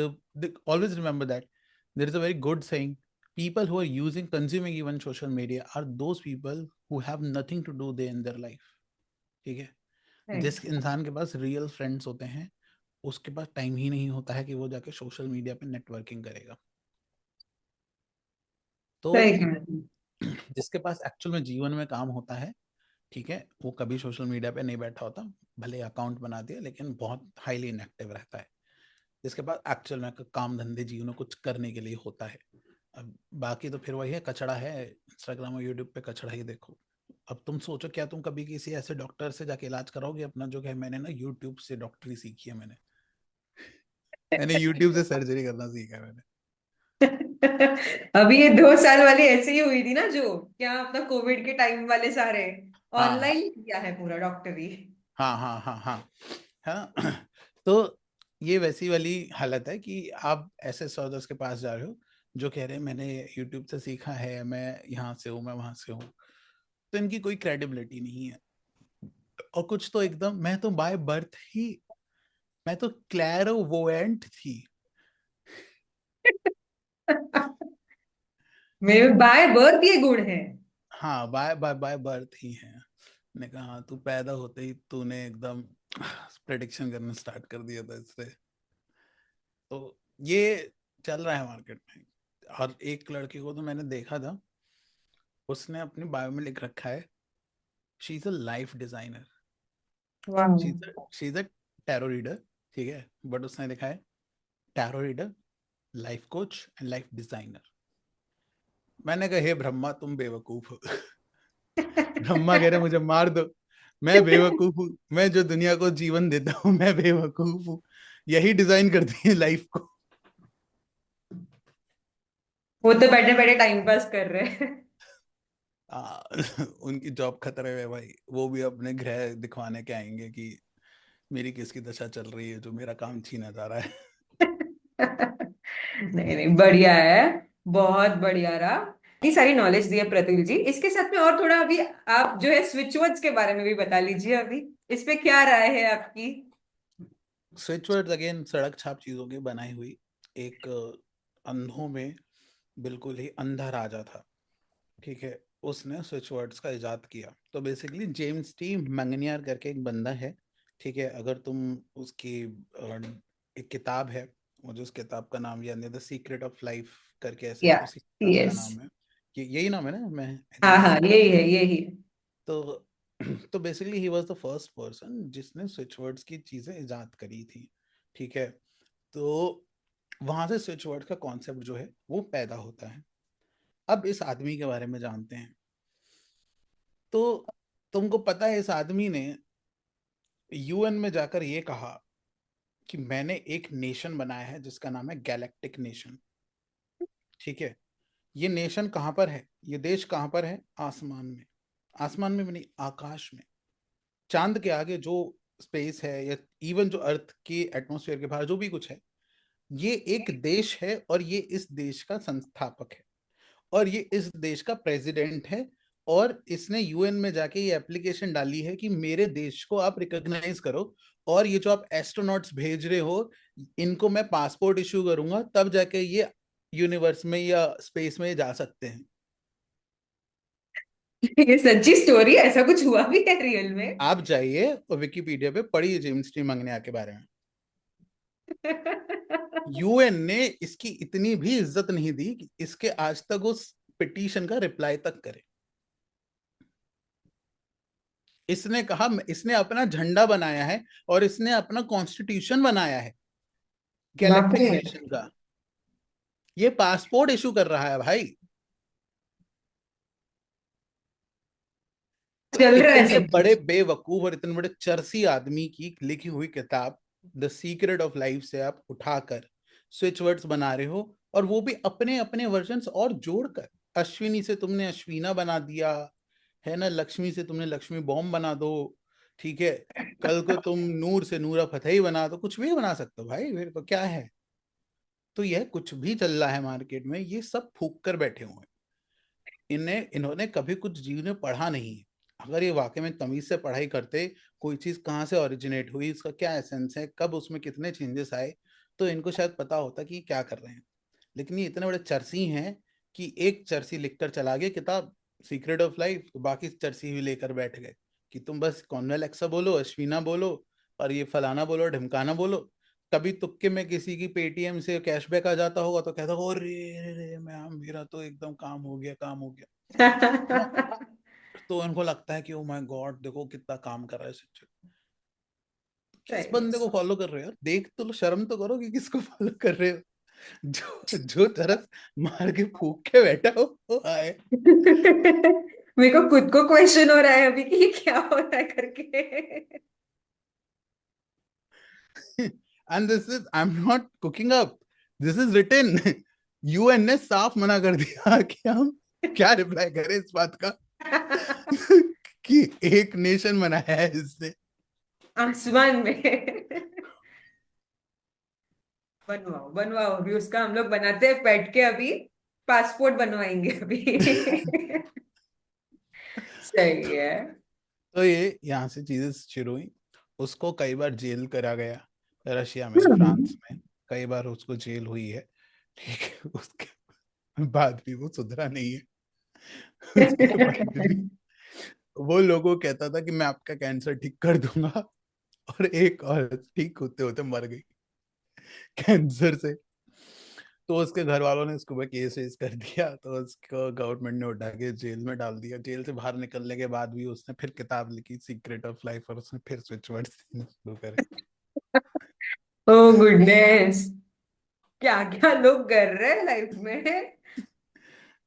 always remember that there is a very good saying, people who are using consuming even social media are those people who have nothing to do there in their life। ठीक है, जिस सही इंसान के पास रियल फ्रेंड्स होते हैं उसके पास time ही नहीं होता है कि वो जाके सोशल मीडिया पे नेटवर्किंग करेगा। तो कह रहे हैं। जिसके पास एक्चुअल में जीवन में काम होता है, ठीक है, वो कभी सोशल मीडिया पे नहीं बैठा होता, भले अकाउंट बना दिया लेकिन बहुत हाईली इनएक्टिव रहता है। जिसके पास एक्चुअल में काम धंधे जीवन में कुछ करने के लिए होता है। अब बाकी तो फिर वही है, कचड़ा है, इंस्टाग्राम और यूट्यूब पे कचड़ा ही देखो। अब तुम सोचो, क्या तुम कभी किसी ऐसे डॉक्टर से जाके इलाज कराओगे अपना? जो है, मैंने ना यूट्यूब से डॉक्टरी सीखी है, मैंने मैंने यूट्यूब से सर्जरी करना सीखा है मैंने। अभी ये 2 साल वाली ऐसे ही हुई थी ना, जो क्या अपना कोविड के टाइम वाले सारे हाँ ऑनलाइन किया है पूरा डॉक्टरी। हाँ हाँ हाँ हाँ हाँ। तो ये वैसी वाली हालत है कि आप ऐसे सौदर्स के पास जा रहे हो जो कह रहे हैं मैंने यूट्यूब से सीखा है, मैं यहाँ से हूँ, मैं वहां से हूँ, तो इनकी कोई क्रेडिबिलिटी नहीं है। और कुछ तो एकदम, मैं तो बाय बर्थ ही, मैं तो क्लैरोवोएंट थी। मेरे बाय बर्थ ये गुण है। हाँ, बाय बाय बाय बर्थ ही है। मैंने कहा हाँ, तू पैदा होते ही तूने एकदम प्रेडिक्शन करना स्टार्ट कर दिया था इससे। तो ये चल रहा है मार्केट में। और एक लड़की को तो मैंने देखा था, उसने अपनी बायो में लिख रखा है she is a life designer, वाह। She is a tarot reader. ठीक है, बट उसने लिखा है tarot reader, life coach and life designer. मैंने कहा हे ब्रह्मा तुम बेवकूफ हो। ब्रह्मा कह रहे मुझे मार दो, मैं बेवकूफ हूँ, मैं जो दुनिया को जीवन देता हूँ मैं बेवकूफ हूँ, यही डिजाइन करती है लाइफ को। वो तो बैठे बैठे टाइम पास कर रहे हैं। आ, उनकी जॉब खतरे में भाई, वो भी अपने ग्रह दिखवाने के आएंगे कि मेरी किसकी दशा चल रही है जो मेरा काम छीना जा रहा है। नहीं नहीं, बढ़िया है। बहुत बढ़िया रहा। इतनी सारी नॉलेज दी है प्रतुल जी, इसके साथ में और थोड़ा अभी आप जो है स्विच वर्ड्स के बारे में भी बता लीजिए। अभी इस पे क्या राय है आपकी। स्विच वर्ड्स अगेन सड़क छाप चीजों की बनाई हुई एक अंधों में बिल्कुल ही अंधा राजा था। ठीक है, उसने स्विच वर्ड्स का इजाद किया। तो बेसिकली जेम्स टी मंगनियार करके एक बंदा है। ठीक है, अगर तुम उसकी एक किताब है, मुझे उस किताब का नाम याद नहीं, द सीक्रेट ऑफ लाइफ करके ऐसे या, उसी किताब का यस। नाम है। ये यही नाम है ना? मैं आई हाँ थिंक हाँ, यही है। यही है यही है। तो तो basically he was the first person जिसने स्विच वर्ड्स की चीजें इजाद करी थी। ठीक है, तो वहां से स्विच वर्ड का कॉन्सेप्ट जो है वो पैदा होता है। अब इस आदमी के बारे में जानते हैं। तो तुमको पता है इस आदमी ने यूएन में जाकर ये कहा कि मैंने एक नेशन बनाया है जिसका नाम है गैलेक्टिक नेशन। ठीक है, ये नेशन कहाँ पर है, ये देश कहाँ पर है? आसमान में। आसमान में भी नहीं, आकाश में। चांद के आगे जो स्पेस है, या इवन जो अर्थ के एटमॉस्फेयर के बाहर जो भी कुछ है, ये एक देश है और ये इस देश का संस्थापक है और ये इस देश का प्रेसिडेंट है, और इसने यूएन में जाके ये एप्लीकेशन डाली है कि मेरे देश को आप रिकॉग्नाइज करो, और ये जो आप एस्ट्रोनॉट्स भेज रहे हो इनको मैं पासपोर्ट इशू करूंगा, तब जाके ये यूनिवर्स में या स्पेस में जा सकते हैं। ये सच्ची स्टोरी है? ऐसा कुछ हुआ भी है रियल में? आप जाइए और विकिपीडिया पे पढ़िए जेम्स टी मंगनिया के बारे में। यूएन ने इसकी इतनी भी इज्जत नहीं दी कि इसके आज तक उस पिटीशन का रिप्लाई तक करे। इसने कहा, इसने अपना झंडा बनाया है और इसने अपना कॉन्स्टिट्यूशन बनाया है बाप गैलेक्टिक रे। नेशन का। ये पासपोर्ट इशू कर रहा है भाई। तो चल रहा है इतने सब बड़े कुछ। बेवकूफ और इतने बड़े चरसी आदमी की लिखी हुई किताब द सीक्रेट ऑफ लाइफ से आप उठाकर स्विच वर्ड्स बना रहे हो, और वो भी अपने अपने वर्जन्स और जोड़कर। अश्विनी से तुमने अश्विना बना दिया है ना, लक्ष्मी से तुमने लक्ष्मी बॉम्ब बना दो, ठीक है, कल को तुम नूर से नूरा फतेही बना दो, कुछ भी बना सकते हो भाई, फिर तो क्या है। तो यह कुछ भी चल रहा है मार्केट में, ये सब फूक कर बैठे हुए हैं। इन्होंने कभी कुछ जीवन में पढ़ा नहीं है। अगर ये वाकई में तमीज से पढ़ाई करते, कोई चीज कहाँ से ओरिजिनेट हुई, इसका क्या एसेंस है, कब उसमें कितने चेंजेस आए, तो इनको शायद पता होता कि क्या कर रहे हैं। लेकिन ये इतने बड़े चरसी हैं कि एक चरसी लिखकर चला गया किताब सीक्रेट ऑफ लाइफ, तो बाकी चरसी भी लेकर बैठ गए कि तुम बस कॉन्वेल एक्सा बोलो, अश्विना बोलो, और ये फलाना बोलो, ढिमकाना बोलो। कभी तुक्के में किसी की पेटीएम से कैशबैक आ जाता होगा तो कहता होगा, अरे रे रे मैम मेरा तो एकदम काम हो गया, काम हो गया, है ना। तो उनको लगता है कि ओ माय गॉड देखो कितना काम कर रहा है सचिन। किस सही में। बंदे को फॉलो कर रहे हो यार, देख तो लो, शर्म तो करो कि किसको फॉलो कर रहे हो। जो तरस मार के फूक के बैठा हो वो आए। मेरे को खुद को क्वेश्चन हो रहा है अभी कि ये क्या हो रहा है करके। And this is, I am not cooking up, this is written. UN ने साफ मना कर दिया कि हम क्या रिप्लाई करें इस बात का। कि एक नेशन बनाया है इसने। आसमान में। बनवाओ बनवाओ, अभी उसका हम लोग बनाते हैं बैठ के अभी। पासपोर्ट बनवाएंगे अभी। सही है। तो ये यहाँ से चीजें शुरू हुई। उसको कई बार जेल करा गया, रशिया में, हम्म। फ्रांस में, कई बार उसको जेल हुई है, ठीक है। उसके बाद भी वो सुधरा नहीं है। उसके बाद भी वो लोगों को कहता था कि मैं आपका कैंसर ठीक कर दूंगा, और एक और ठीक होते होते मर गई कैंसर से। तो उसके घर वालों ने उसके ऊपर केस वेस कर दिया, तो उसको गवर्नमेंट ने उठा के जेल में डाल दिया। जेल से बाहर निकलने के बाद भी उसने फिर किताब लिखी सीक्रेट ऑफ लाइफ, और उसने फिर स्विच वर्ड्स शुरू करे। ओ गुडनेस, क्या क्या लोग कर रहे हैं लाइफ में।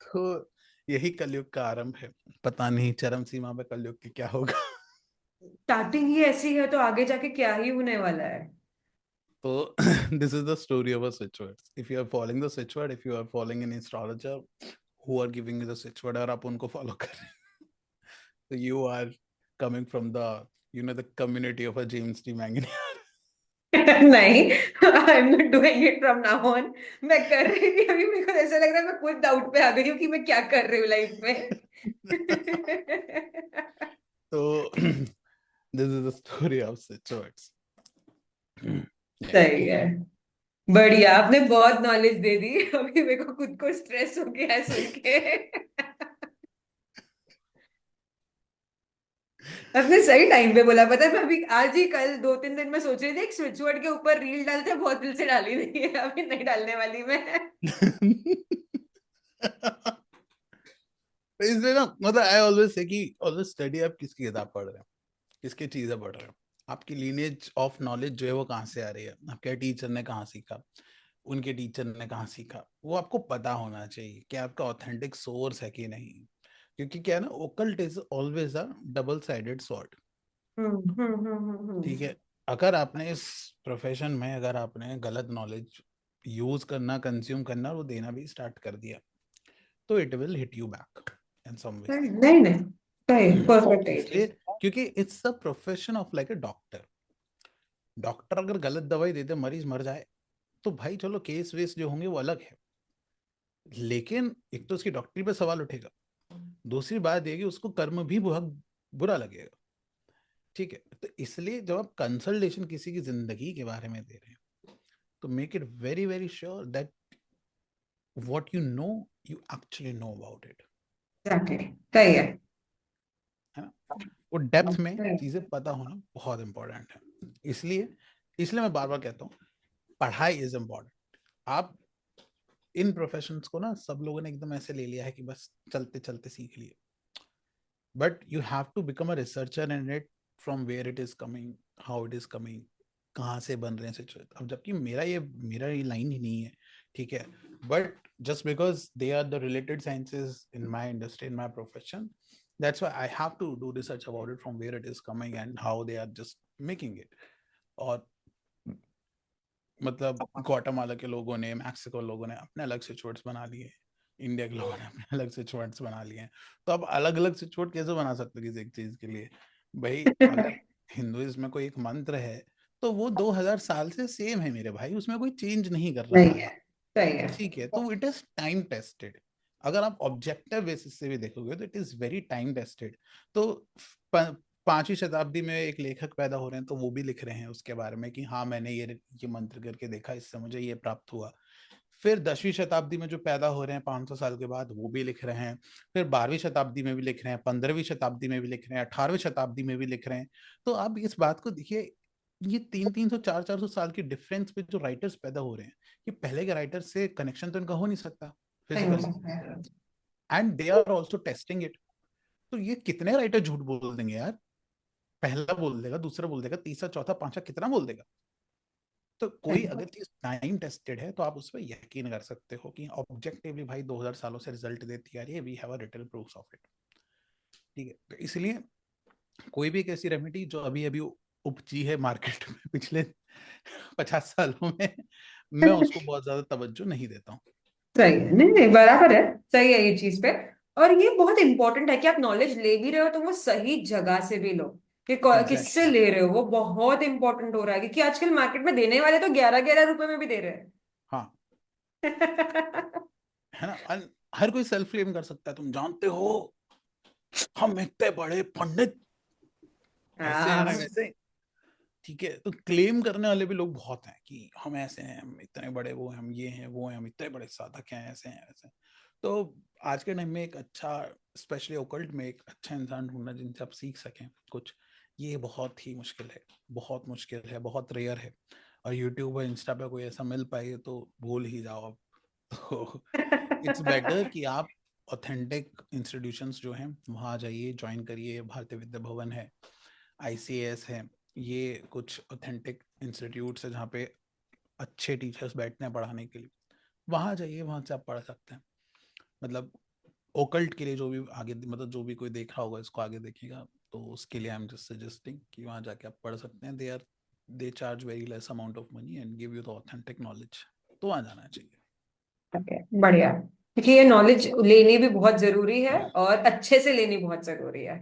तो यही कलयुग का आरंभ है। पता नहीं चरम सीमा पे कलयुग की क्या होगा। स्टार्टिंग ही ऐसी है तो आगे जाके क्या ही होने वाला है। तो this is the story of a switch word. If you are following the switch word, if you are following an astrologer who are giving you the switch word, और आप उनको फॉलो कर रहे हैं, तो you are coming from the the community of a James T Manganiyar. नहीं, I am not doing it from now on. मैं कर रही थी अभी, मेरे को ऐसा लग रहा है मैं खुद डाउट पे आ गई हूँ कि मैं क्या कर रही हूँ लाइफ में। तो this is the story off switch words. सही है। बढ़िया, आपने बहुत नॉलेज दे दी। अभी मेरे को खुद को स्ट्रेस हो गया है सुन के। आपने सही टाइम पे बोला, पता है मैं अभी आज ही कल 2-3 दिन में सोच रही थी एक स्विच वर्ड के ऊपर रील डालते हैं, बहुत दिल से डाली नहीं है, अभी नहीं डालने वाली मैं। इसलिए ना, मतलब आई ऑलवेज से कि ऑलवेज स्टडी, आप किसकी किताब पढ़ रहे हो, किसकी चीजें पढ़ रहे हो, आपकी लीनेज ऑफ नॉलेज जो है वो कहाँ से आ रही है, आपके टीचर ने कहाँ सीखा, उनके टीचर ने कहाँ सीखा, वो आपको पता होना चाहिए कि आपका ऑथेंटिक सोर्स है कि नहीं। क्योंकि क्या है ना, occult is always a double sided sword. ठीक है, अगर आपने इस प्रोफेशन में, अगर आपने गलत नॉलेज यूज करना, कंज्यूम करना और वो देना भी स्टार्ट कर दिया, तो it will hit you back in some way. नहीं नहीं, सही, परफेक्ट है ये इसलिए, चीज। क्योंकि it's a profession of like a doctor. Doctor अगर गलत दवाई दे दे, मरीज मर जाए, तो भाई चलो केस वेस जो होंगे वो अलग है, लेकिन एक तो उसकी डॉक्टरी पे सवाल उठेगा, दूसरी बात ये कि उसको कर्म भी बहुत बुरा लगेगा। ठीक है, तो इसलिए जब आप कंसल्टेशन किसी की जिंदगी के बारे में दे रहे हैं, तो make it very very sure that what you know, you actually know about it. Exactly, सही है। है ना, वो डेप्थ में चीजें पता होना बहुत इंपॉर्टेंट है। इसलिए इसलिए मैं बार बार कहता हूँ, पढ़ाई इज इम्पोर्टेंट। आप इन प्रोफेशंस को ना सब लोगों ने एकदम ऐसे ले लिया है कि बस चलते चलते सीख लिए, but you have to become a researcher in it, from where it is coming, how it is coming, कहाँ से बन रहे हैं सिचुएशन। अब जबकि मेरा ये लाइन ही नहीं है, ठीक है, but just because they are the related sciences in my industry, in my profession, that's why I have to do research about it, from where it is coming and how they are just making it. और मतलब Guatemala के लोगों ने, Mexico लोगों ने अपने अलग सिचुएट्स बना लिए, इंडिया के लोगों ने अपने अलग सिचुएट्स बना लिए हैं। तो अब अलग अलग सिचुएट कैसे बना सकते हो किसी एक चीज के लिए? भाई अगर हिंदुइज्म में कोई एक मंत्र है, तो वो 2000 साल से सेम है मेरे भाई, उसमें कोई चेंज नहीं कर रहा नहीं है। है, सही है। ठीक है, तो इट इज टाइम टेस्टेड। अगर आप ऑब्जेक्टिव बेसिस से भी देखोगे तो it is very time tested. तो 5वीं शताब्दी में एक लेखक पैदा हो रहे हैं, तो वो भी लिख रहे हैं उसके बारे में कि हाँ मैंने ये मंत्र करके देखा, इससे मुझे ये प्राप्त हुआ। फिर 10वीं शताब्दी में जो पैदा हो रहे हैं 500 साल के बाद, वो भी लिख रहे हैं। फिर 12वीं शताब्दी में भी लिख रहे हैं, 15वीं शताब्दी में भी लिख रहे हैं, 18वीं शताब्दी में भी लिख रहे हैं। तो आप इस बात को देखिए, ये 300 400 साल की डिफरेंस पे जो राइटर्स पैदा हो रहे हैं, कि पहले के राइटर से कनेक्शन तो इनका हो नहीं सकता नहीं हो फिजिकली, सकता है। And they are also testing it. तो ये कितने राइटर झूठ बोल देंगे यार? पहला बोल देगा, दूसरा बोल देगा, तीसरा चौथा पांचवा कितना बोल देगा? तो कोई अगर चीज टाइम टेस्टेड है तो आप उस पर यकीन कर सकते हो कि ऑब्जेक्टिवली भाई 2000 सालों से रिजल्ट देती आ रही है, we have a written proof of it. ठीक है, तो इसलिए कोई भी एक ऐसी रेमेडी जो अभी अभी उपजी है मार्केट में पिछले 50 सालों में, मैं उसको बहुत ज्यादा तवज्जो नहीं देता हूँ। सही है, नहीं नहीं, बराबर है। सही है ये चीज पे। और ये बहुत इंपॉर्टेंट है कि आप नॉलेज ले भी रहे हो तो वो सही जगह से भी लो, कि किससे एग्जैक्टली, ले रहे हो, वो बहुत इंपॉर्टेंट हो रहा है, क्योंकि आजकल मार्केट में देने वाले तो 11-11 रुपए में भी दे रहे हाँ, हैं। है ना। हर कोई सेल्फ क्लेम कर सकता है, तुम जानते हो हम इतने बड़े पंडित, ऐसे हाँ, हैं वैसे। ठीक है, तो क्लेम करने वाले भी लोग बहुत हैं कि हम ऐसे हैं, हम इतने बड़े, वो हैं, हम ये हैं, वो हैं, हम इतने बड़े साधक हैं, ऐसे हैं वैसे हैं। तो आज के टाइम में एक अच्छा, स्पेशली ओकल्ट में एक अच्छा इंसान ढूंढना जिनसे आप सीख सकें कुछ, ये बहुत ही मुश्किल है, बहुत मुश्किल है, बहुत रेयर है। और यूट्यूब और इंस्टा पे कोई ऐसा मिल पाए तो भूल ही जाओ आप। तो इट्स बेटर कि आप ऑथेंटिक इंस्टीट्यूशंस जो हैं वहाँ जाइए, ज्वाइन करिए। भारतीय विद्या भवन है, आईसीएस है, ये कुछ ऑथेंटिक इंस्टीट्यूट्स है जहाँ पे अच्छे टीचर्स बैठते हैं पढ़ाने के लिए। वहाँ जाइए, वहाँ से आप पढ़ सकते हैं। मतलब ओकल्ट के लिए जो भी आगे, मतलब जो भी कोई देख रहा होगा इसको आगे देखेगा, तो उसके लिए आई एम जस्ट सजेस्टिंग कि वहाँ जाके आप पढ़ सकते हैं। They charge very less amount of money and give you the authentic knowledge. तो वहाँ जाना चाहिए। ओके, बढ़िया। क्योंकि ये नॉलेज लेनी भी बहुत जरूरी है और अच्छे से लेनी बहुत जरूरी है।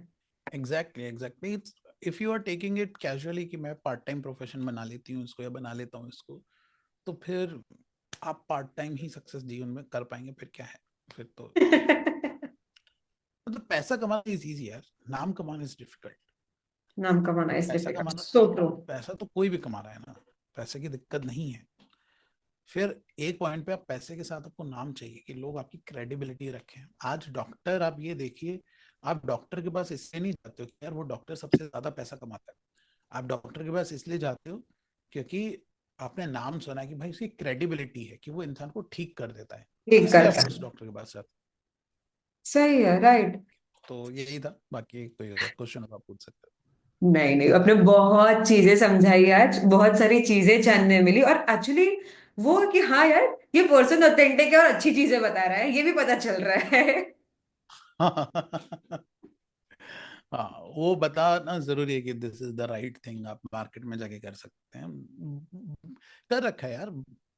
Exactly exactly, if you are taking it casually कि मैं पार्ट टाइम प्रोफेशन बना लेती हूँ इसको या बना लेता हूँ इसको, तो फिर आप पार्ट टाइम ही सक्सेस जीवन में कर पाएंगे, फिर क्या है? फिर तो मतलब पैसा कमाना इज इजी यार, नाम कमाना इज डिफिकल्ट। नाम कमाना इज पैसा डिफिकल्ट, कमाना, सो ट्रू। पैसा तो कोई भी कमा रहा है ना, पैसे की दिक्कत नहीं है। फिर एक पॉइंट पे आप पैसे के साथ आपको नाम चाहिए कि लोग आपकी क्रेडिबिलिटी रखें। आज डॉक्टर, आप ये देखिए, आप डॉक्टर के पास इसलिए नहीं जाते हो कि यार वो डॉक्टर सबसे ज्यादा पैसा कमाता है। आप डॉक्टर के पास इसलिए जाते हो क्योंकि आपने नाम सुना है कि भाई उसकी क्रेडिबिलिटी है कि वो इंसान को ठीक कर देता है, ठीक इसलिए आप करता उस है। डॉक्टर के पास जाते सही है, राइट। हो। तो यही था, बाकी कोई और क्वेश्चन आप पूछ सकते नहीं नहीं, आपने बहुत चीजें समझाई आज, बहुत सारी चीजें जानने मिली, और एक्चुअली वो कि हाँ यार, ये पर्सन ऑथेंटिक है और अच्छी चीजें बता रहा है, ये भी पता चल रहा है। हो। हाँ, वो बताना जरूरी है कि this is the right thing, आप मार्केट में जाके कर सकते हैं। कर रखा है यार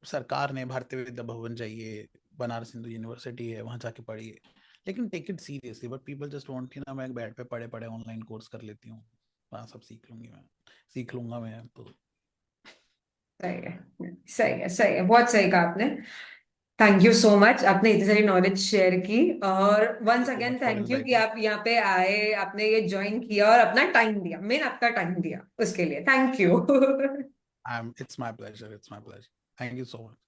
सरकार ने, भारतीय विद्या भवन जाइए, बनारस हिंदू यूनिवर्सिटी है, वहां जाके पढ़िए। लेकिन take it seriously, but people just want कि ना मैं बेड पे पड़े पड़े ऑनलाइन कोर्स कर लेती हूँ, वहाँ सब सीख लूंगी मैं, सीख लूंगा मैं तो। सही है, सही है, सही है, बहुत सही कहा आपने। थैंक यू सो मच, आपने इतनी सारी नॉलेज शेयर की। और thank you once so again much for thank you कि इनवाइटिंग। आप यहाँ पे आए, आपने ये ज्वाइन किया और अपना टाइम दिया, मेन आपका टाइम दिया, उसके लिए thank you. It's my pleasure. It's my pleasure. Thank you so much.